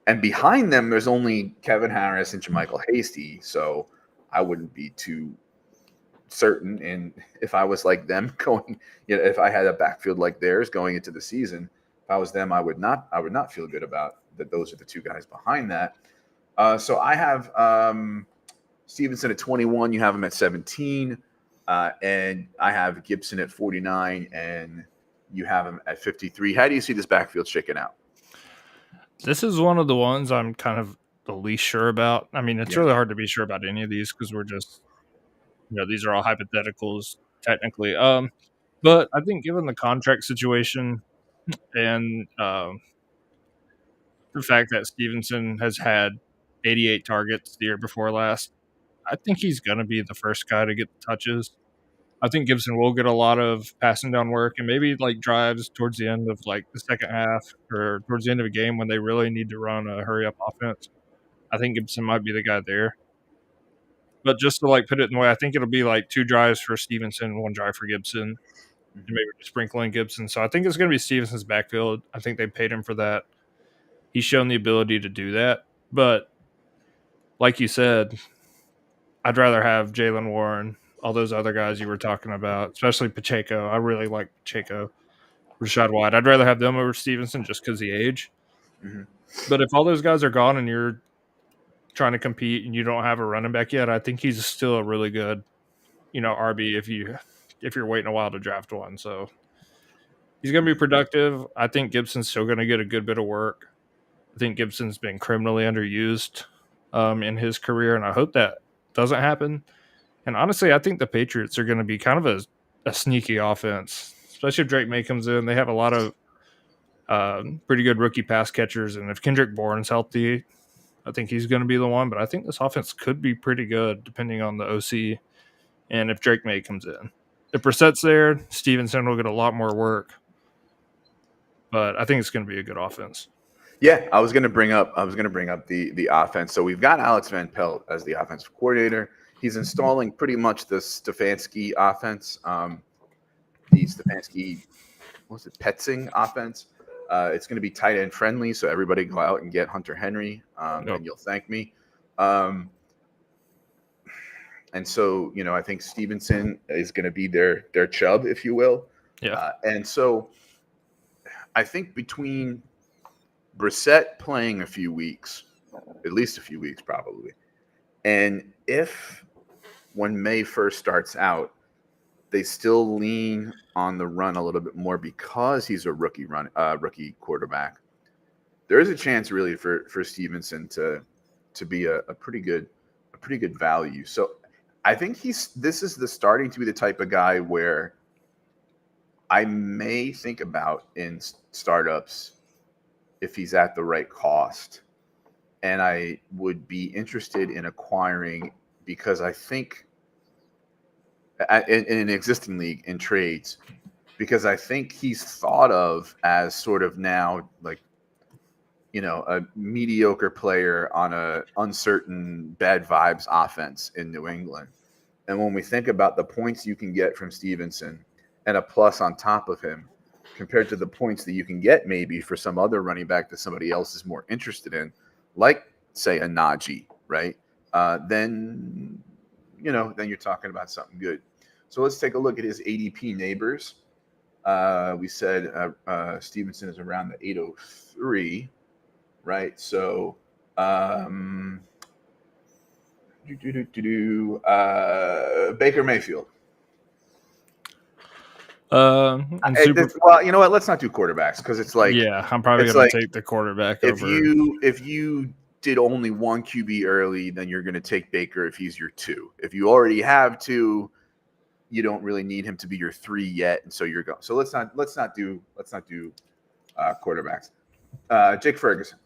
And behind them, there's only Kevin Harris and JaMychal Hasty. So I wouldn't be too certain. And if I was like them going, if I had a backfield like theirs going into the season, if I was them, I would not feel good about that. Those are the two guys behind that. So I have Stevenson at 21. You have him at 17. And I have Gibson at 49, and you have him at 53. How do you see this backfield shaking out? This is one of the ones I'm kind of the least sure about. I mean, it's really hard to be sure about any of these because we're just, these are all hypotheticals technically. But I think given the contract situation and the fact that Stevenson has had 88 targets the year before last, I think he's going to be the first guy to get the touches. I think Gibson will get a lot of passing down work and maybe like drives towards the end of like the second half or towards the end of a game when they really need to run a hurry up offense. I think Gibson might be the guy there. But just to like put it in the way, I think it'll be like 2 drives for Stevenson, 1 drive for Gibson, and maybe just sprinkle in Gibson. So I think it's going to be Stevenson's backfield. I think they paid him for that. He's shown the ability to do that. But like you said, I'd rather have Jalen Warren, all those other guys you were talking about, especially Pacheco. I really like Pacheco, Rashad White. I'd rather have them over Stevenson just because of the age. Mm-hmm. But if all those guys are gone and you're trying to compete and you don't have a running back yet, I think he's still a really good, RB if you're waiting a while to draft one. So he's going to be productive. I think Gibson's still going to get a good bit of work. I think Gibson's been criminally underused in his career, and I hope that doesn't happen. And honestly, I think the Patriots are going to be kind of a sneaky offense, especially if Drake May comes in. They have a lot of pretty good rookie pass catchers, and if Kendrick Bourne's healthy, I think he's going to be the one. But I think this offense could be pretty good depending on the OC and if Drake May comes in. If Brissett's there, Stevenson will get a lot more work. But I think it's going to be a good offense. Yeah, I was going to bring up the offense. So we've got Alex Van Pelt as the offensive coordinator. He's installing pretty much the Stefanski offense, the Stefanski, Petzing offense. It's going to be tight end friendly, so everybody go out and get Hunter Henry, and you'll thank me. And so, I think Stevenson is going to be their Chubb, if you will. Yeah. And so I think between Brissett playing a few weeks, at least a few weeks probably, and if when May first starts out, they still lean on the run a little bit more because he's a rookie quarterback, there is a chance really for Stevenson to be a pretty good value. So I think this is starting to be the type of guy where I may think about in startups if he's at the right cost. And I would be interested in acquiring because I think in an existing league in trades, because I think he's thought of as sort of now like, a mediocre player on a uncertain bad vibes offense in New England. And when we think about the points you can get from Stevenson and a plus on top of him compared to the points that you can get maybe for some other running back that somebody else is more interested in, like say a Najee, right? Then you're talking about something good. So let's take a look at his ADP neighbors. We said Stevenson is around the 803, right? So Baker Mayfield. Well, you know what? Let's not do quarterbacks because it's like I'm probably going to take the quarterback if over. If you did only one QB early, then you're going to take Baker if he's your 2. If you already have 2, you don't really need him to be your 3 yet, and so you're going. So let's not do quarterbacks. Jake Ferguson.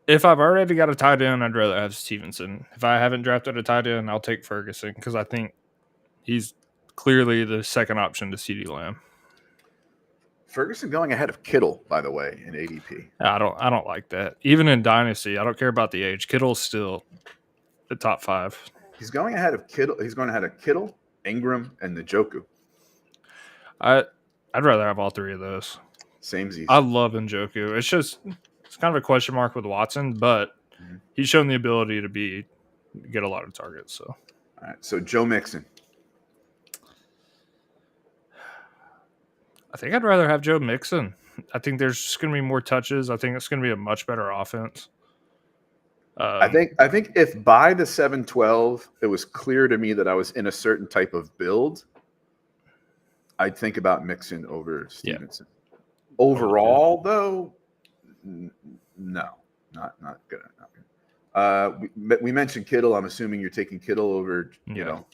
If I've already got a tight end, I'd rather have Stevenson. If I haven't drafted a tight end, I'll take Ferguson because I think he's clearly the second option to CeeDee Lamb. Ferguson going ahead of Kittle, by the way, in ADP. I don't like that. Even in Dynasty, I don't care about the age. Kittle's still the top 5. He's going ahead of Kittle. He's going ahead of Kittle, Ingram, and Njoku. I I'd rather have all three of those. Samesies. I love Njoku. It's kind of a question mark with Watson, but he's shown the ability to get a lot of targets. So, all right. So Joe Mixon. I think I'd rather have Joe Mixon. I think there's just going to be more touches. I think it's going to be a much better offense. I think if by the 7-12 it was clear to me that I was in a certain type of build, I'd think about Mixon over Stevenson. Yeah. Overall, though, no, not gonna. We mentioned Kittle. I'm assuming you're taking Kittle over,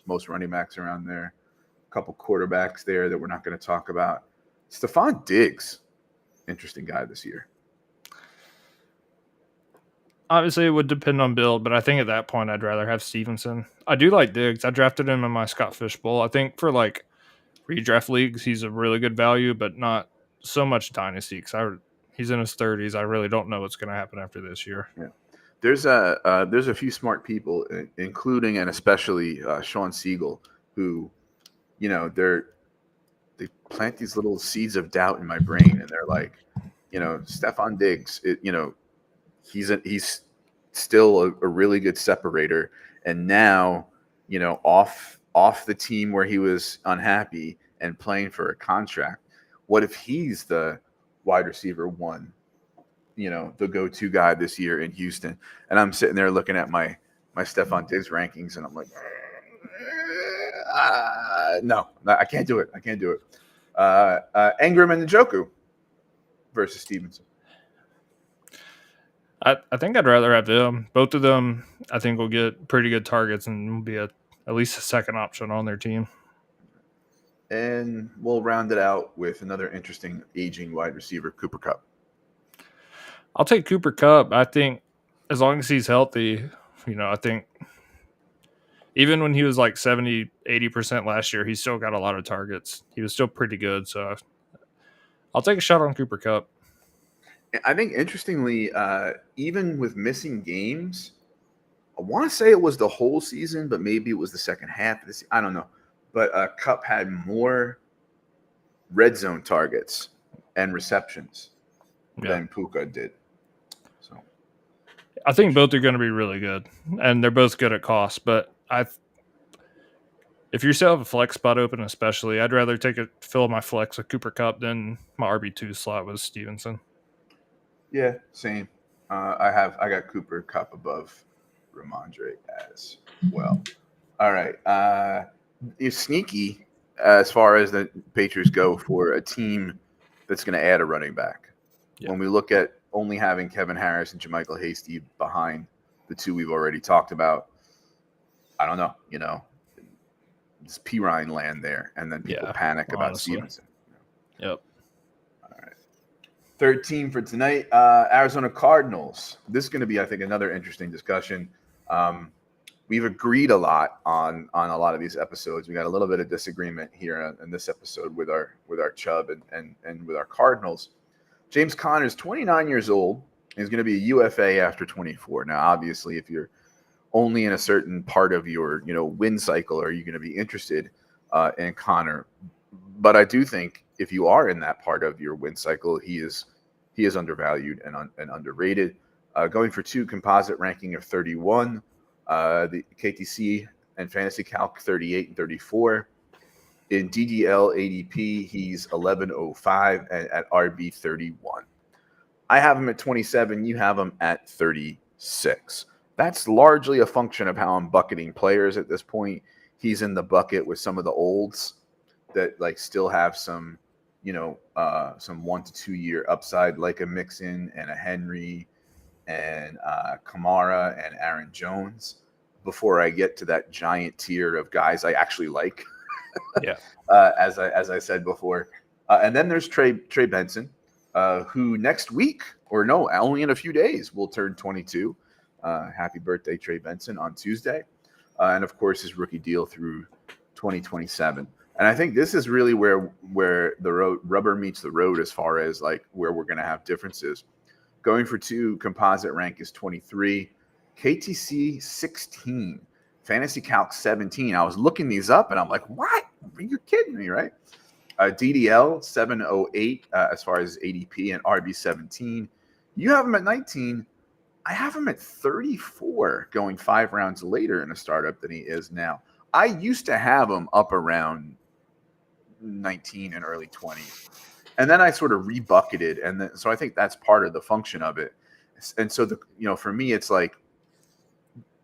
most running backs around there. A couple quarterbacks there that we're not going to talk about. Stephon Diggs, interesting guy this year. Obviously, it would depend on build, but I think at that point, I'd rather have Stevenson. I do like Diggs. I drafted him in my Scott Fish Bowl. I think for like redraft leagues, he's a really good value, but not so much dynasty because he's in his 30s. I really don't know what's going to happen after this year. Yeah. There's a few smart people, including and especially Sean Siegel, who, they plant these little seeds of doubt in my brain, and they're like, Stephon Diggs, he's still a really good separator, and now, off the team where he was unhappy and playing for a contract. What if he's the wide receiver one? The go-to guy this year in Houston. And I'm sitting there looking at my Stephon Diggs rankings, and I'm like, no, I can't do it. Ingram and Njoku versus Stevenson. I think I'd rather have them. Both of them, I think, will get pretty good targets and will be at least a second option on their team. And we'll round it out with another interesting aging wide receiver, Cooper Kupp. I'll take Cooper Kupp. I think as long as he's healthy, I think even when he was like 70, 80% last year, he still got a lot of targets. He was still pretty good. So I'll take a shot on Cooper Kupp. I think, interestingly, even with missing games, I want to say it was the whole season, but maybe it was the second half of this. I don't know. But Kupp had more red zone targets and receptions than Puka did. So I think both are going to be really good, and they're both good at cost. But if you still have a flex spot open, especially, I'd rather fill my flex with Cooper Kupp than my RB2 slot with Stevenson. Yeah, same. I got Cooper Kupp above Ramondre as well. All right. It's sneaky as far as the Patriots go for a team that's going to add a running back. Yeah. When we look at only having Kevin Harris and Jermichael Hasty behind the two we've already talked about, I don't know. It's Pirine land there, and then people panic about Stevenson. Yep. All right. Third team for tonight, Arizona Cardinals. This is going to be, I think, another interesting discussion. We've agreed a lot on a lot of these episodes. We got a little bit of disagreement here in this episode with our Chubb and with our Cardinals. James Conner is 29 years old. He's going to be a UFA after 24. Now, obviously, if you're only in a certain part of your win cycle, are you going to be interested in Conner? But I do think if you are in that part of your win cycle, he is undervalued and underrated. Going for 2 composite ranking of 31. The KTC and Fantasy Calc 38 and 34. In DDL ADP, he's 1105 and at RB 31. I have him at 27. You have him at 36. That's largely a function of how I'm bucketing players at this point. He's in the bucket with some of the olds that still have some 1 to 2 year upside, like a Mixon and a Henry and Kamara and Aaron Jones, before I get to that giant tier of guys I actually like. Yeah. As I said before. And then there's Trey Benson, who next week, only in a few days, will turn 22. Happy birthday, Trey Benson, on Tuesday. And of course, his rookie deal through 2027. And I think this is really where the rubber meets the road as far as where we're going to have differences. Going for 2 composite rank is 23, KTC 16, Fantasy Calc 17. I was looking these up and I'm like, what? You're kidding me, right? DDL 708 as far as ADP, and RB 17. You have him at 19. I have him at 34 going 5 rounds later in a startup than he is now. I used to have him up around 19 and early 20s. And then I sort of rebucketed. And then, so I think that's part of the function of it. And so, for me, it's like,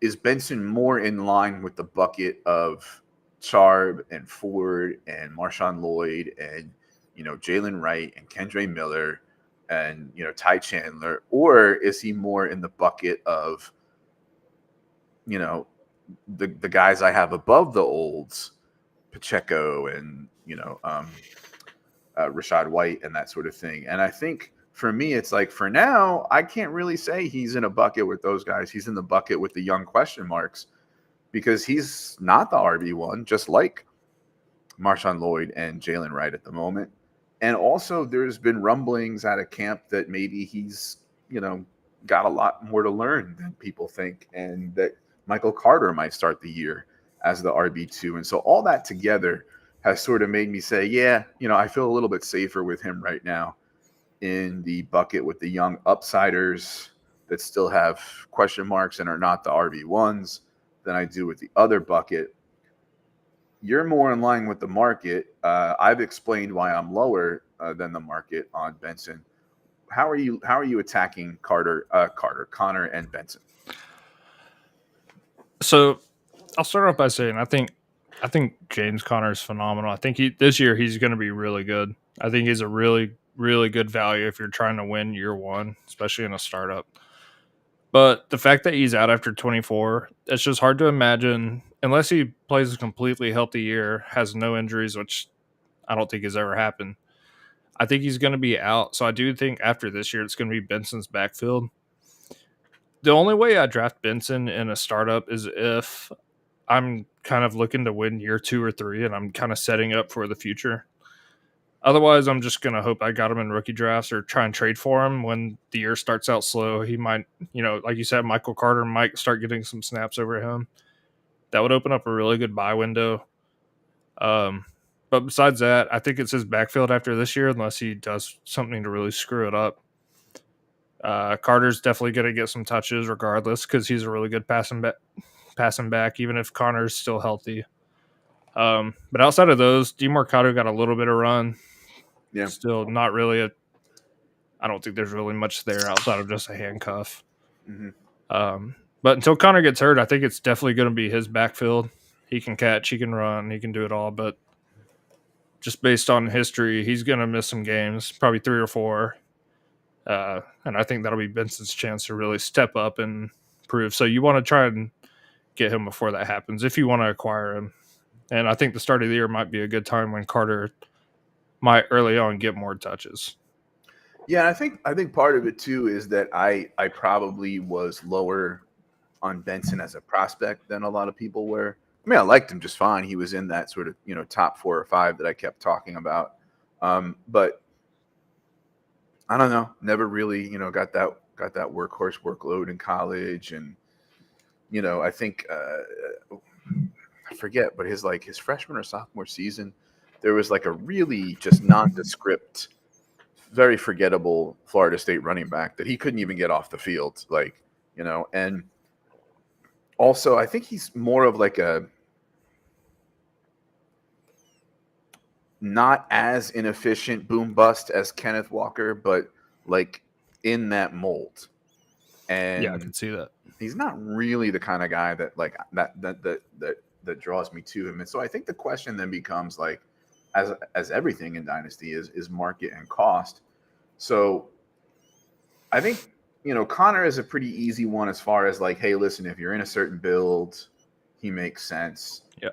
is Benson more in line with the bucket of Charb and Ford and Marshawn Lloyd and, Jalen Wright and Kendre Miller and, Ty Chandler? Or is he more in the bucket of, the guys I have above the olds, Pacheco and, Rashad White and that sort of thing? And I think for me, it's like, for now, I can't really say he's in a bucket with those guys. He's in the bucket with the young question marks because he's not the RB1, just like Marshawn Lloyd and Jalen Wright at the moment. And also there's been rumblings out of camp that maybe he's, got a lot more to learn than people think, and that Michael Carter might start the year as the RB2. And so all that together has sort of made me say, yeah, I feel a little bit safer with him right now in the bucket with the young upsiders that still have question marks and are not the RB1s than I do with the other bucket. You're more in line with the market. I've explained why I'm lower than the market on Benson. How are you attacking Connor, and Benson? So I'll start off by saying I think James Conner is phenomenal. I think this year he's going to be really good. I think he's a really, really good value if you're trying to win year one, especially in a startup. But the fact that he's out after 24, it's just hard to imagine, unless he plays a completely healthy year, has no injuries, which I don't think has ever happened. I think he's going to be out. So I do think after this year, it's going to be Benson's backfield. The only way I draft Benson in a startup is if I'm kind of looking to win year 2 or 3 and I'm kind of setting up for the future. Otherwise, I'm just going to hope I got him in rookie drafts or try and trade for him when the year starts out slow. He might, like you said, Michael Carter might start getting some snaps over him. That would open up a really good buy window. But besides that, I think it's his backfield after this year, unless he does something to really screw it up. Carter's definitely going to get some touches regardless because he's a really good passing back, even if Connor's still healthy. But outside of those, DeMarcado got a little bit of run. Yeah. Still not really I don't think there's really much there outside of just a handcuff. Mm-hmm. But until Connor gets hurt, I think it's definitely going to be his backfield. He can catch, he can run, he can do it all. But just based on history, he's going to miss some games, probably 3 or 4. And I think that'll be Benson's chance to really step up and prove. So you want to try and get him before that happens if you want to acquire him. And I think the start of the year might be a good time when Carter might early on get more touches. Yeah, I think part of it too is that I probably was lower on Benson as a prospect than a lot of people were. I mean, I liked him just fine. He was in that sort of, top 4 or 5 that I kept talking about. But I don't know, never really, got that workhorse workload in college. And, I think, I forget, but his freshman or sophomore season, there was like a really just nondescript, very forgettable Florida State running back that he couldn't even get off the field. And also I think he's more of like a not as inefficient boom bust as Kenneth Walker, but like in that mold. And yeah, I can see that. He's not really the kind of guy that like that draws me to him. And so I think the question then becomes like, as everything in Dynasty is market and cost. So I think, Connor is a pretty easy one as far as like, hey, listen, if you're in a certain build, he makes sense. Yeah.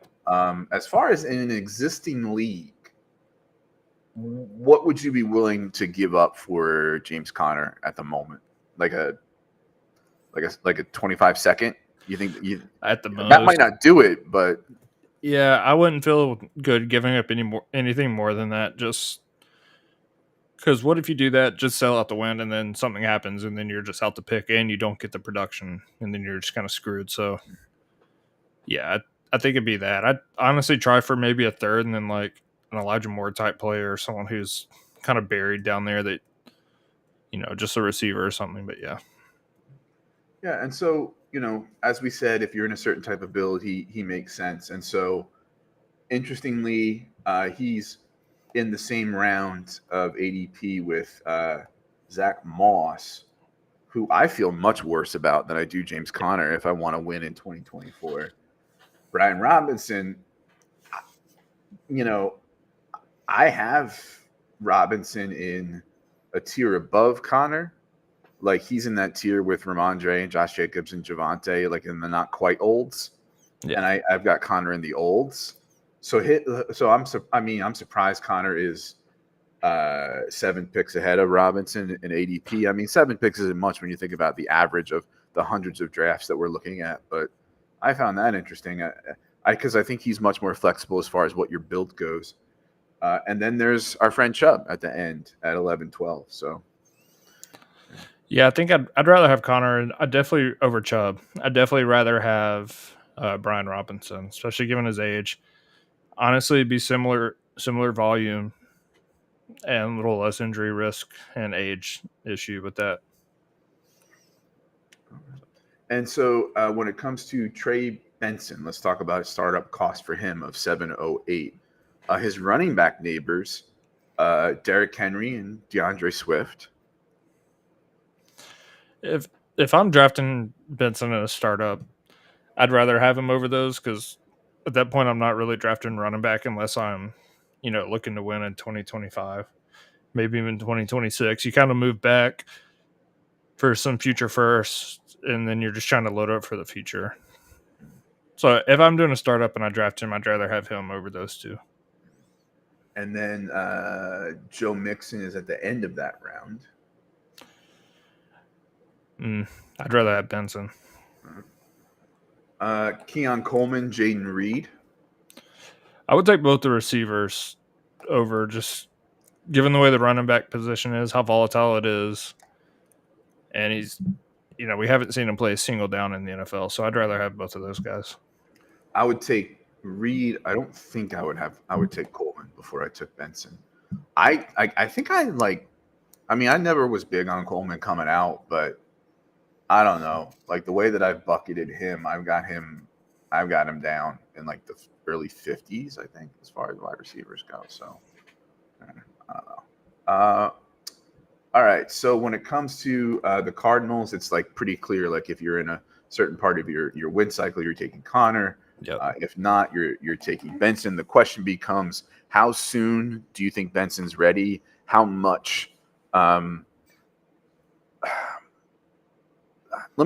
As far as in an existing league, what would you be willing to give up for James Conner at the moment? Like a 25 second? You think at the most that might not do it, but yeah, I wouldn't feel good giving up anything more than that. Just because what if you do that, just sell out the wind, and then something happens, and then you're just out the pick, and you don't get the production, and then you're just kind of screwed. So yeah, I think it'd be that. I'd honestly try for maybe a third, and then like an Elijah Moore type player, or someone who's kind of buried down there that, just a receiver or something. But yeah. Yeah, and so, as we said, if you're in a certain type of build, he makes sense. And so, interestingly, he's in the same round of ADP with Zach Moss, who I feel much worse about than I do James Conner if I want to win in 2024. Brian Robinson, I have Robinson in a tier above Conner. Like, he's in that tier with Ramondre and Josh Jacobs and Javonte, like in the not quite olds. Yeah. And I've got Conner in the olds. So I'm surprised Conner is 7 picks ahead of Robinson in ADP. I mean, 7 picks isn't much when you think about the average of the hundreds of drafts that we're looking at, but I found that interesting. Because I think he's much more flexible as far as what your build goes. And then there's our friend Chubb at the end at 11-12. So. Yeah, I think I'd rather have Connor, and I'd definitely over Chubb. I'd definitely rather have Brian Robinson, especially given his age. Honestly, it'd be similar volume and a little less injury risk and age issue with that. And so when it comes to Trey Benson, let's talk about a startup cost for him of 708. His running back neighbors, Derrick Henry and DeAndre Swift. If I'm drafting Benson in a startup, I'd rather have him over those, because at that point I'm not really drafting running back unless I'm, looking to win in 2025, maybe even 2026. You kind of move back for some future first, and then you're just trying to load up for the future. So if I'm doing a startup and I draft him, I'd rather have him over those two. And then Joe Mixon is at the end of that round. I'd rather have Benson. Keon Coleman, Jaden Reed. I would take both the receivers over, just given the way the running back position is, how volatile it is. And he's, we haven't seen him play a single down in the NFL. So I'd rather have both of those guys. I would take Reed. I don't think I would take Coleman before I took Benson. I think I never was big on Coleman coming out, but I don't know. Like, the way that I've bucketed him, I've got him down in like the early 50s, I think, as far as wide receivers go. So I don't know. All right. So when it comes to the Cardinals, it's like pretty clear. Like, if you're in a certain part of your win cycle, you're taking Connor. Yep. If not, you're taking Benson. The question becomes, how soon do you think Benson's ready? How much? Let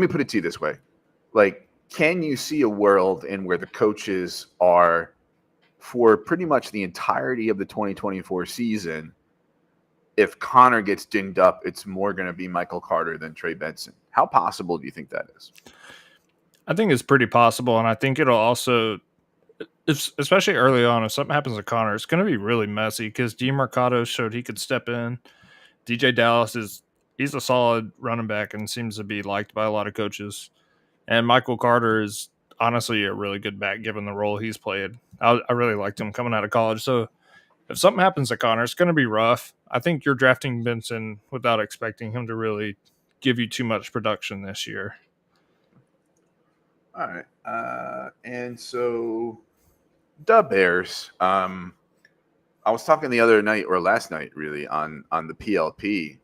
me put it to you this way. Like, can you see a world in where the coaches are, for pretty much the entirety of the 2024 season, if Connor gets dinged up, it's more going to be Michael Carter than Trey Benson? How possible do you think that is? I think it's pretty possible, and I think it'll also, especially early on, if something happens to Connor, it's going to be really messy, because DeMarcado showed he could step in. DJ Dallas he's a solid running back and seems to be liked by a lot of coaches. And Michael Carter is honestly a really good back given the role he's played. I really liked him coming out of college. So if something happens to Connor, it's going to be rough. I think you're drafting Benson without expecting him to really give you too much production this year. All right. And so the Bears, I was talking the other night, or last night really, on the PLP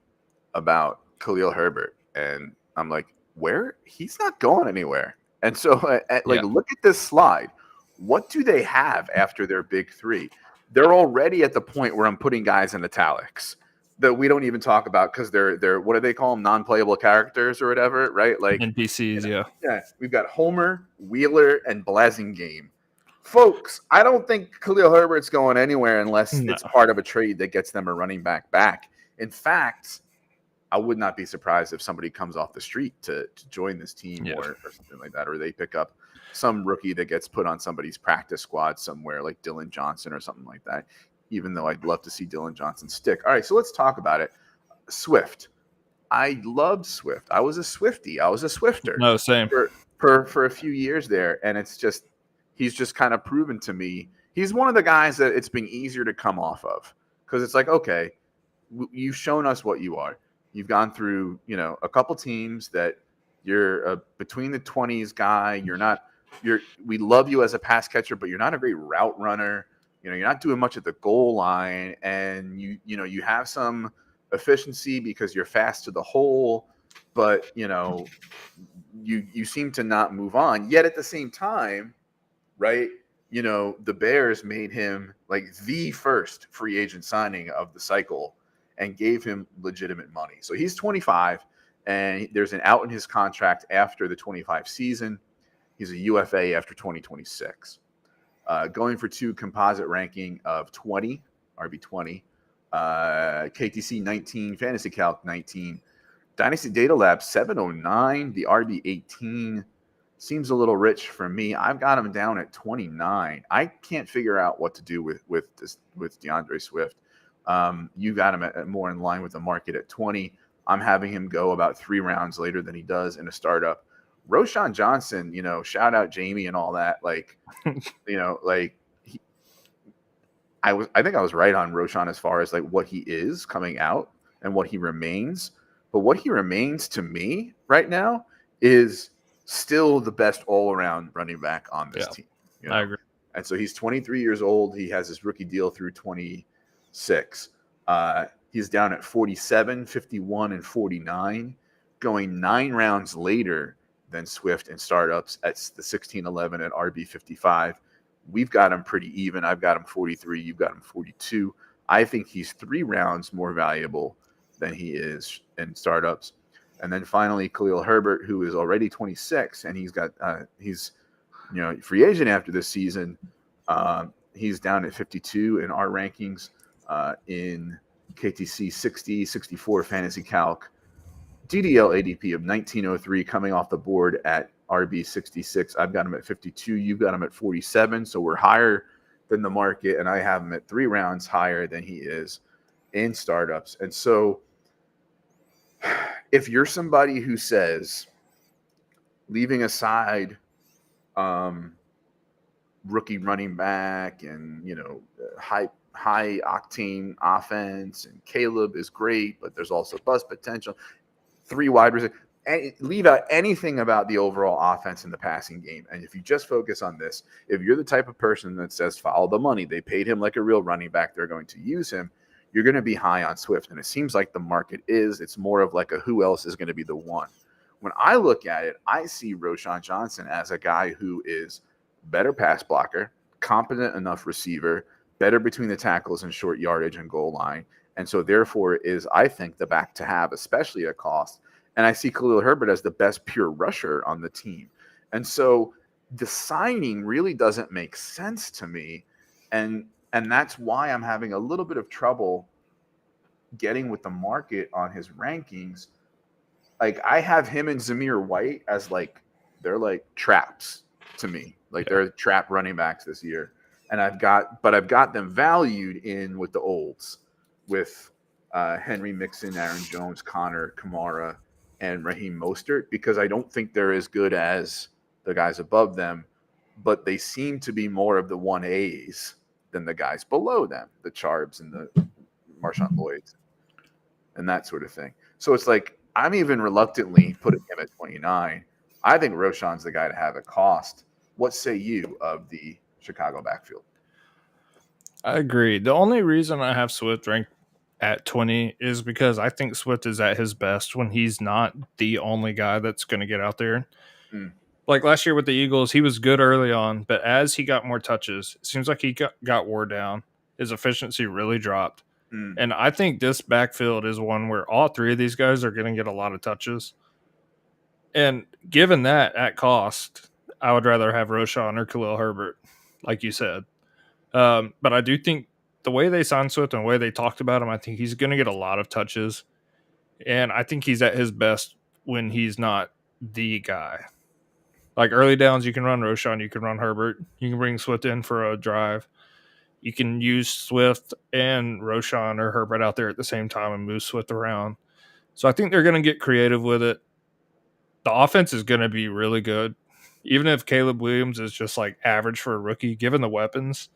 about Khalil Herbert, and I'm like, where? He's not going anywhere. And so look at this slide. What do they have after their big three? They're already at the point where I'm putting guys in italics that we don't even talk about, because they're what do they call them? Non-playable characters or whatever, right? Like NPCs, yeah. Yeah, we've got Homer, Wheeler, and Blasingame. Folks, I don't think Khalil Herbert's going anywhere unless it's part of a trade that gets them a running back. In fact, I would not be surprised if somebody comes off the street to join this team or something like that, or they pick up some rookie that gets put on somebody's practice squad somewhere, like Dylan Johnson or something like that, even though I'd love to see Dylan Johnson stick. All right, so let's talk about it. Swift. I loved Swift. I was a Swiftie. I was a Swifter. No, same. For a few years there, and it's just, he's just kind of proven to me. he's one of the guys that it's been easier to come off of because it's like, okay, you've shown us what you are. You've gone through, a couple teams that you're a between the 20s guy. We love you as a pass catcher, but you're not a great route runner. You're not doing much at the goal line, and you have some efficiency because you're fast to the hole, but you seem to not move on. Yet at the same time, right? The Bears made him like the first free agent signing of the cycle and gave him legitimate money. So he's 25, and there's an out in his contract after the 25 season. He's a UFA after 2026. Going for 2 composite ranking of 20, RB20, KTC 19, Fantasy Calc 19, Dynasty Data Lab 709, the RB 18. Seems a little rich for me. I've got him down at 29. I can't figure out what to do with DeAndre Swift. You got him at more in line with the market at 20. I'm having him go about 3 rounds later than he does in a startup. Roschon Johnson, shout out Jamie and all that. Like, I think I was right on Roschon as far as like what he is coming out and what he remains. But what he remains to me right now is still the best all-around running back on this team. I agree. And so he's 23 years old. He has his rookie deal through 26. He's down at 47, 51, and 49, going 9 rounds later than Swift in startups at the 16-11 at RB 55. We've got him pretty even. I've got him 43. You've got him 42. I think he's 3 rounds more valuable than he is in startups. And then finally, Khalil Herbert, who is already 26, and he's free agent after this season. He's down at 52 in our rankings, in KTC 60, 64 Fantasy Calc. DDL ADP of 1903 coming off the board at RB 66. I've got him at 52. You've got him at 47. So we're higher than the market, and I have him at 3 rounds higher than he is in startups. And so if you're somebody who says, leaving aside rookie running back and high octane offense, and Caleb is great, but there's also bust potential, 3 wide receivers, and leave out anything about the overall offense in the passing game. And if you just focus on this, if you're the type of person that says follow the money, they paid him like a real running back, they're going to use him, you're going to be high on Swift. And it seems like the market is. It's more of like a who else is going to be the one. When I look at it, I see Roschon Johnson as a guy who is better pass blocker, competent enough receiver, better between the tackles and short yardage and goal line. And so therefore is, I think, the back to have, especially at cost. And I see Khalil Herbert as the best pure rusher on the team. And so the signing really doesn't make sense to me. And that's why I'm having a little bit of trouble getting with the market on his rankings. Like, I have him and Zamir White as they're like traps to me. They're trap running backs this year. And I've got them valued in with the olds, with Henry Mixon, Aaron Jones, Connor, Kamara, and Raheem Mostert, because I don't think they're as good as the guys above them, but they seem to be more of the 1As than the guys below them, the Charbs and the Marshawn Lloyds and that sort of thing. So it's like, I'm even reluctantly putting him at 29. I think Roschon's the guy to have at cost. What say you of the Chicago backfield? I agree. The only reason I have Swift ranked at 20 is because I think Swift is at his best when he's not the only guy that's going to get out there. Like last year with the Eagles, he was good early on, but as he got more touches, it seems like he got wore down. His efficiency really dropped. And I think this backfield is one where all 3 of these guys are going to get a lot of touches. And given that at cost, I would rather have Roschon or Khalil Herbert, like you said. But I do think the way they signed Swift and the way they talked about him, I think he's going to get a lot of touches. And I think he's at his best when he's not the guy. Like early downs, you can run Roschon, you can run Herbert, you can bring Swift in for a drive. You can use Swift and Roschon or Herbert out there at the same time and move Swift around. So I think they're going to get creative with it. The offense is going to be really good. Even if Caleb Williams is just like average for a rookie, given the weapons,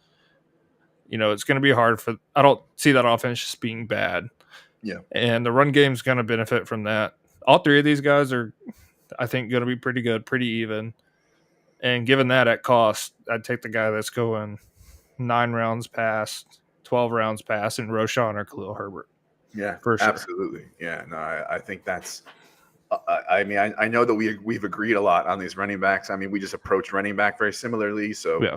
it's going to be hard for. I don't see that offense just being bad. Yeah. And the run game's going to benefit from that. All three of these guys are, I think, going to be pretty good, pretty even. And given that at cost, I'd take the guy that's going 9 rounds past, 12 rounds past, and Roshan or Khalil Herbert. Yeah, for sure. Absolutely. Yeah, no, I think that's. I mean, I know that we've agreed a lot on these running backs. I mean, we just approach running back very similarly, so Yeah.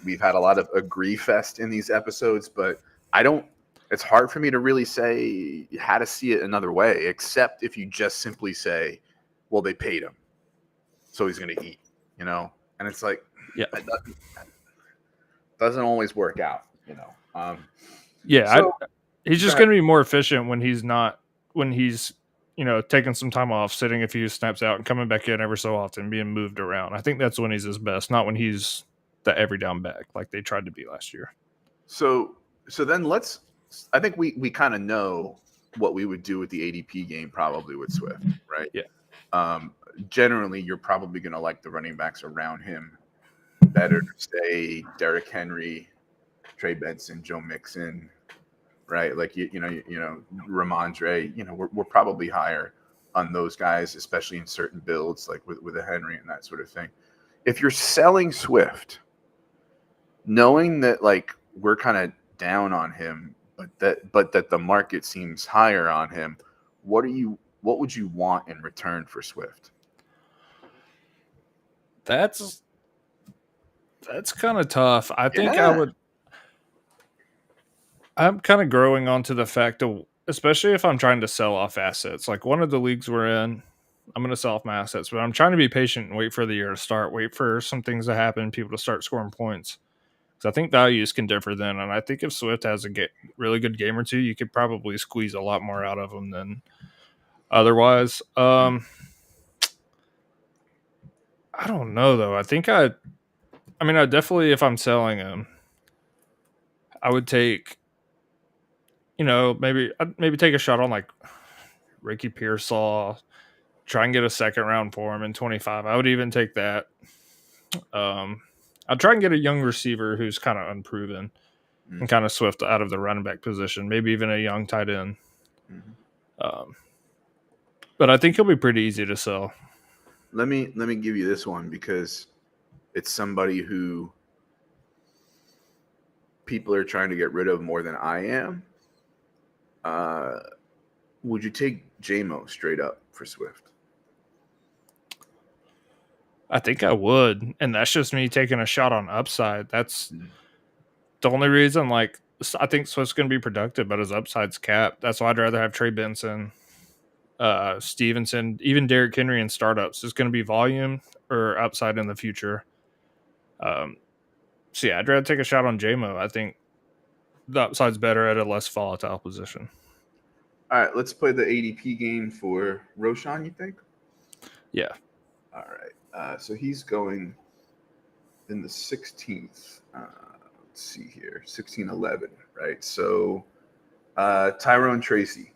we've had a lot of agree fest in these episodes. But I don't. It's hard for me to really say how to see it another way, except if you just simply say, "Well, they paid him, so he's going to eat," And it's like, Yeah, it doesn't always work out, he's just going to be more efficient when he's taking some time off, sitting a few snaps out, and coming back in every so often, being moved around. I think that's when he's his best, not when he's the every down back like they tried to be last year. So then I think we kind of know what we would do with the ADP game probably with Swift, right? Yeah. Generally, you're probably going to like the running backs around him better. Say Derrick Henry, Trey Benson, Joe Mixon, right? Like Ramondre. We're probably higher on those guys, especially in certain builds, like with a Henry and that sort of thing. If you're selling Swift, knowing that like we're kind of down on him, but that the market seems higher on him, what would you want in return for Swift? That's kind of tough. I think I'm kind of growing onto the fact of, especially if I'm trying to sell off assets, like one of the leagues we're in, I'm going to sell off my assets, but I'm trying to be patient and wait for the year to start, wait for some things to happen, people to start scoring points. Because I think values can differ then. And I think if Swift has a really good game or two, you could probably squeeze a lot more out of him than otherwise. I don't know, though. I think I definitely, if I'm selling him, I would take, maybe take a shot on like Ricky Pearsall, try and get a second round for him in 25. I would even take that. I'll try and get a young receiver who's kind of unproven and kind of Swift out of the running back position, maybe even a young tight end. But I think he'll be pretty easy to sell. Let me give you this one because it's somebody who people are trying to get rid of more than I am. Would you take JMO straight up for Swift? I think I would, and that's just me taking a shot on upside. That's the only reason. Like, I think Swift's going to be productive, but his upside's capped. That's why I'd rather have Trey Benson, Stevenson, even Derrick Henry in startups. It's going to be volume or upside in the future. So yeah, I'd rather take a shot on JMO. I think the upside's better at a less volatile position. All right, let's play the ADP game for Roshan, you think? Yeah. All right. So he's going in the 16th. Let's see here. 1611, right? So Tyrone Tracy.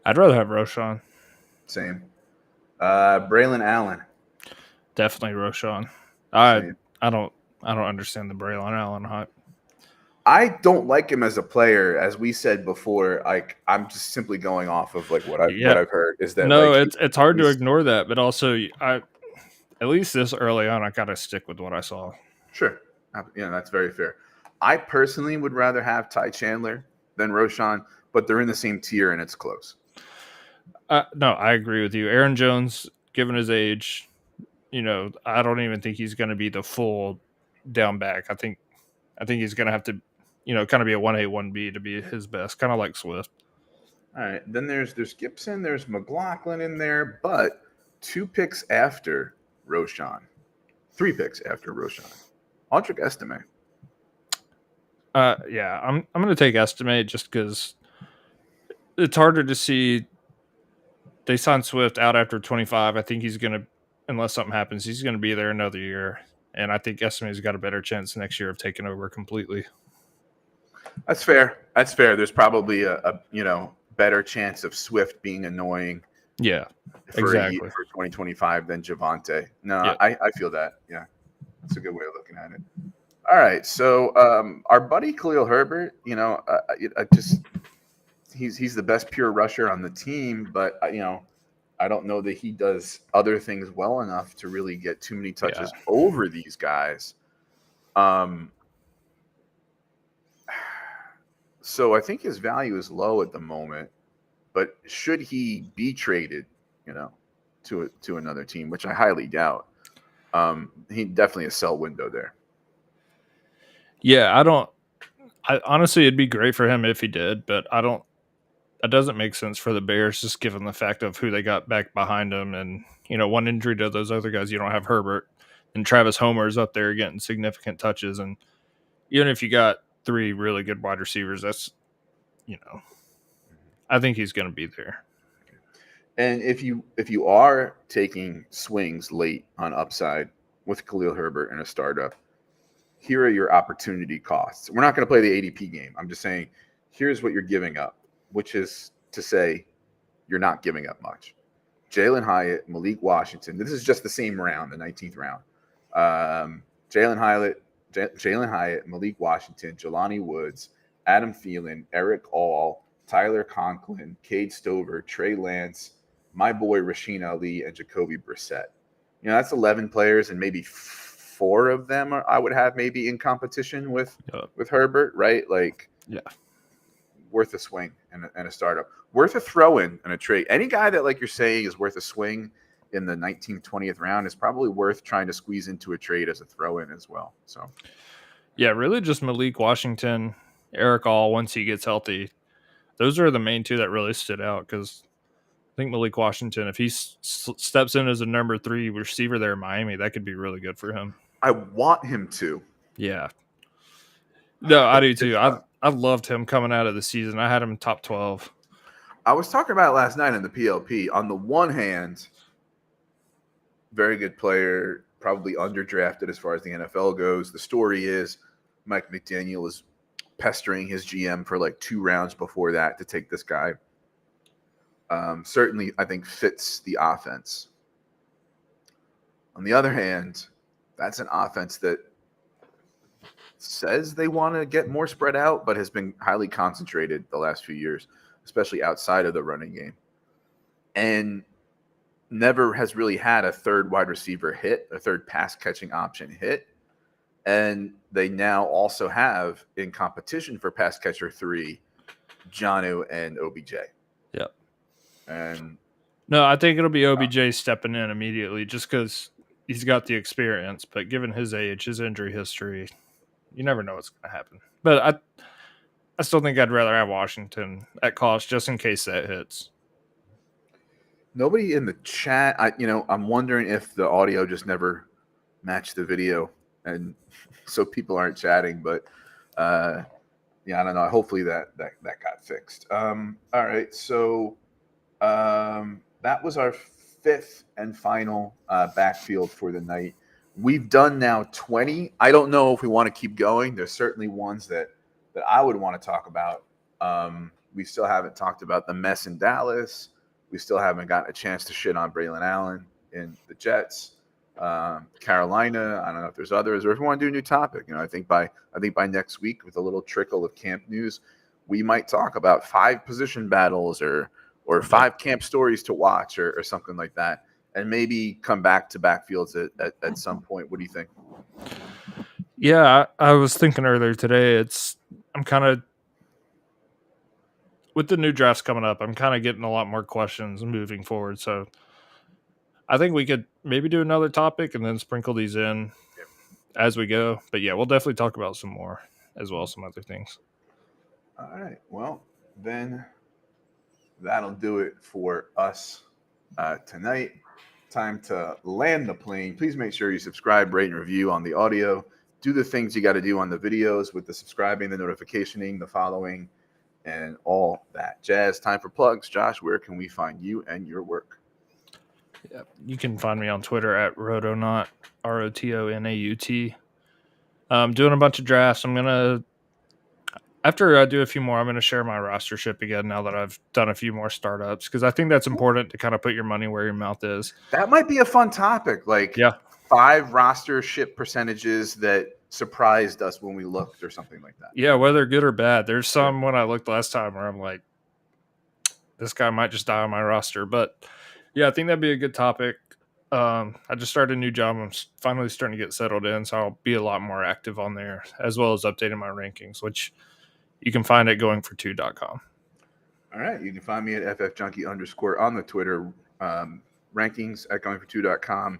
I'd rather have Roshan. Same. Braylon Allen. Definitely Roshan. I don't understand the Braylon Allen hype. I don't like him as a player, as we said before. Like, I'm just simply going off of like what I've heard is that it's hard to ignore that, but also at least this early on, I gotta stick with what I saw. Sure, that's very fair. I personally would rather have Ty Chandler than Roshan, but they're in the same tier and it's close. No, I agree with you. Aaron Jones, given his age, I don't even think he's going to be the full down back. I think he's going to have to, kind of be a 1A, 1B to be his best, kind of like Swift. All right. Then there's Gibson, there's McLaughlin in there, but 2 picks after Roshan. 3 picks after Roshan. Audric Estime. Yeah, I'm going to take Estime just because it's harder to see. They signed Swift out after 25. I think he's going to, unless something happens, he's going to be there another year. And I think Estime's got a better chance next year of taking over completely. That's fair. There's probably a better chance of Swift being annoying. Yeah, exactly. For 2025 than Javonte. No, yeah. I feel that. Yeah, that's a good way of looking at it. All right, so our buddy Khalil Herbert, I just he's the best pure rusher on the team, but I don't know that he does other things well enough to really get too many Yeah. touches over these guys. Um, so I think his value is low at the moment, but should he be traded, to another team, which I highly doubt, he definitely a sell window there. Yeah, I honestly, it'd be great for him if he did, but I don't. That doesn't make sense for the Bears, just given the fact of who they got back behind them, and one injury to those other guys. You don't have Herbert, and Travis Homer's up there getting significant touches, and even if you got three really good wide receivers, that's I think he's going to be there. And if you are taking swings late on upside with Khalil Herbert in a startup, here are your opportunity costs. We're not going to play the ADP game. I'm just saying, here's what you're giving up, which is to say you're not giving up much. Jalen Hyatt, Malik Washington. This is just the same round, the 19th round. Jalen Hyatt, Malik Washington, Jelani Woods, Adam Thielen, Eric All, Tyler Conklin, Cade Stover, Trey Lance, my boy Rasheen Ali, and Jacoby Brissett. That's 11 players, and maybe 4 of them I would have maybe in competition with Herbert, right? Like, yeah, worth a swing and a startup, worth a throw-in and a trade. Any guy that, like you're saying, is worth a swing in the 19th, 20th round is probably worth trying to squeeze into a trade as a throw-in as well. So, yeah, really just Malik Washington, Eric All once he gets healthy. Those are the main two that really stood out because I think Malik Washington, if he steps in as a number 3 receiver there in Miami, that could be really good for him. I want him to. Yeah. No, I do too. I loved him coming out of the season. I had him top 12. I was talking about it last night in the PLP. On the one hand, very good player, probably underdrafted as far as the NFL goes. The story is Mike McDaniel is pestering his GM for like 2 rounds before that to take this guy. Certainly, I think fits the offense. On the other hand, that's an offense that says they want to get more spread out, but has been highly concentrated the last few years, especially outside of the running game. And never has really had a third wide receiver hit, a third pass catching option hit. And they now also have in competition for pass catcher 3, Jonnu and OBJ. Yep. And no, I think it'll be OBJ stepping in immediately just because he's got the experience. But given his age, his injury history, you never know what's going to happen. But I still think I'd rather have Washington at cost just in case that hits. Nobody in the chat. I'm wondering if the audio just never matched the video, and so people aren't chatting. But I don't know. Hopefully that got fixed. All right, so that was our 5th and final backfield for the night. We've done now 20. I don't know if we want to keep going. There's certainly ones that I would want to talk about. We still haven't talked about the mess in Dallas. We still haven't gotten a chance to shit on Braylon Allen in the Jets. Carolina. I don't know if there's others, or if we want to do a new topic. I think by next week, with a little trickle of camp news, we might talk about 5 position battles or 5 camp stories to watch or something like that, and maybe come back to Backfields at some point. What do you think? Yeah, I was thinking earlier today, I'm kind of, with the new drafts coming up, I'm kind of getting a lot more questions moving forward. So I think we could maybe do another topic and then sprinkle these in as we go. But yeah, we'll definitely talk about some more as well as some other things. All right. Well, then that'll do it for us tonight. Time to land the plane. Please make sure you subscribe, rate, and review on the audio. Do the things you got to do on the videos with the subscribing, the notificationing, the following, and all that jazz. Time for plugs. Josh, where can we find you and your work? Yeah, you can find me on Twitter at Rotonaut, ROTONAUT. I'm doing a bunch of drafts. After I do a few more, I'm going to share my rostership again now that I've done a few more startups, because I think that's important to kind of put your money where your mouth is. That might be a fun topic. Like, 5 rostership percentages that surprised us when we looked or something like that. Yeah, whether good or bad. There's some when I looked last time where I'm like, this guy might just die on my roster. But yeah, I think that'd be a good topic. I just started a new job. I'm finally starting to get settled in, so I'll be a lot more active on there, as well as updating my rankings, which you can find at goingfor2.com. All right. You can find me at ffjunkie_ on the Twitter. Rankings at goingfor2.com.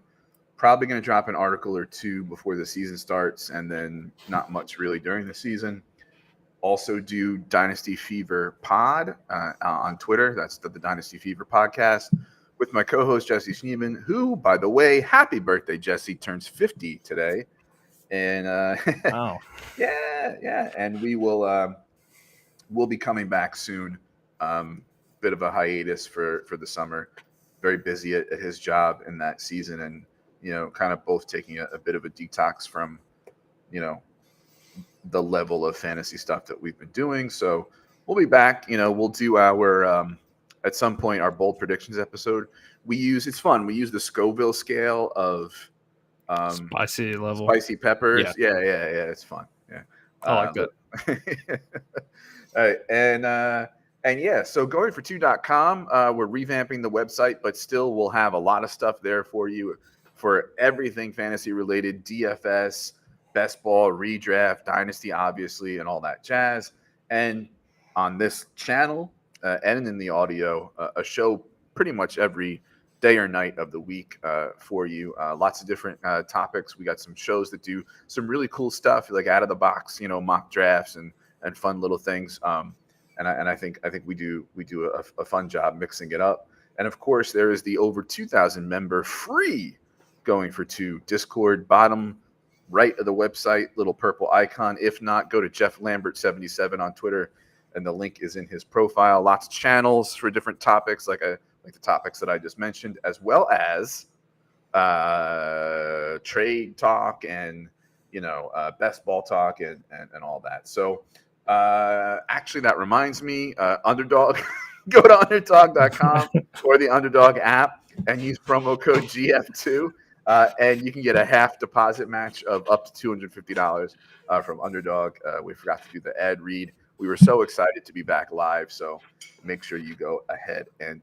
Probably going to drop an article or two before the season starts, and then not much really during the season. Also do Dynasty Fever Pod on Twitter. That's the Dynasty Fever Podcast with my co-host Jesse Schneeman, who, by the way, happy birthday, Jesse, turns 50 today. And Wow. yeah. And we will we'll be coming back soon. Bit of a hiatus for the summer. Very busy at his job in that season, and kind of both taking a bit of a detox from the level of fantasy stuff that we've been doing. So we'll be back. We'll do our at some point our bold predictions episode. It's fun. We use the Scoville scale of spicy level, spicy peppers. Yeah. It's fun. Yeah, I like that. All right, and yeah, so goingfor2.com, we're revamping the website, but still we'll have a lot of stuff there for you for everything fantasy related, DFS, best ball, redraft, dynasty, obviously, and all that jazz. And on this channel and in the audio, a show pretty much every day or night of the week for you. Lots of different topics. We got some shows that do some really cool stuff, like out of the box, mock drafts and fun little things. And I think we do a fun job mixing it up. And of course, there is the over 2,000 member free Going for Two Discord, bottom right of the website, little purple icon. If not, go to Jeff Lambert 77 on Twitter, and the link is in his profile. Lots of channels for different topics, like the topics that I just mentioned, as well as trade talk and best ball talk and all that. So actually, that reminds me, Underdog. Go to underdog.com or the Underdog app and use promo code GF2. And you can get a half deposit match of up to $250 from Underdog. We forgot to do the ad read. We were so excited to be back live, so make sure you go ahead and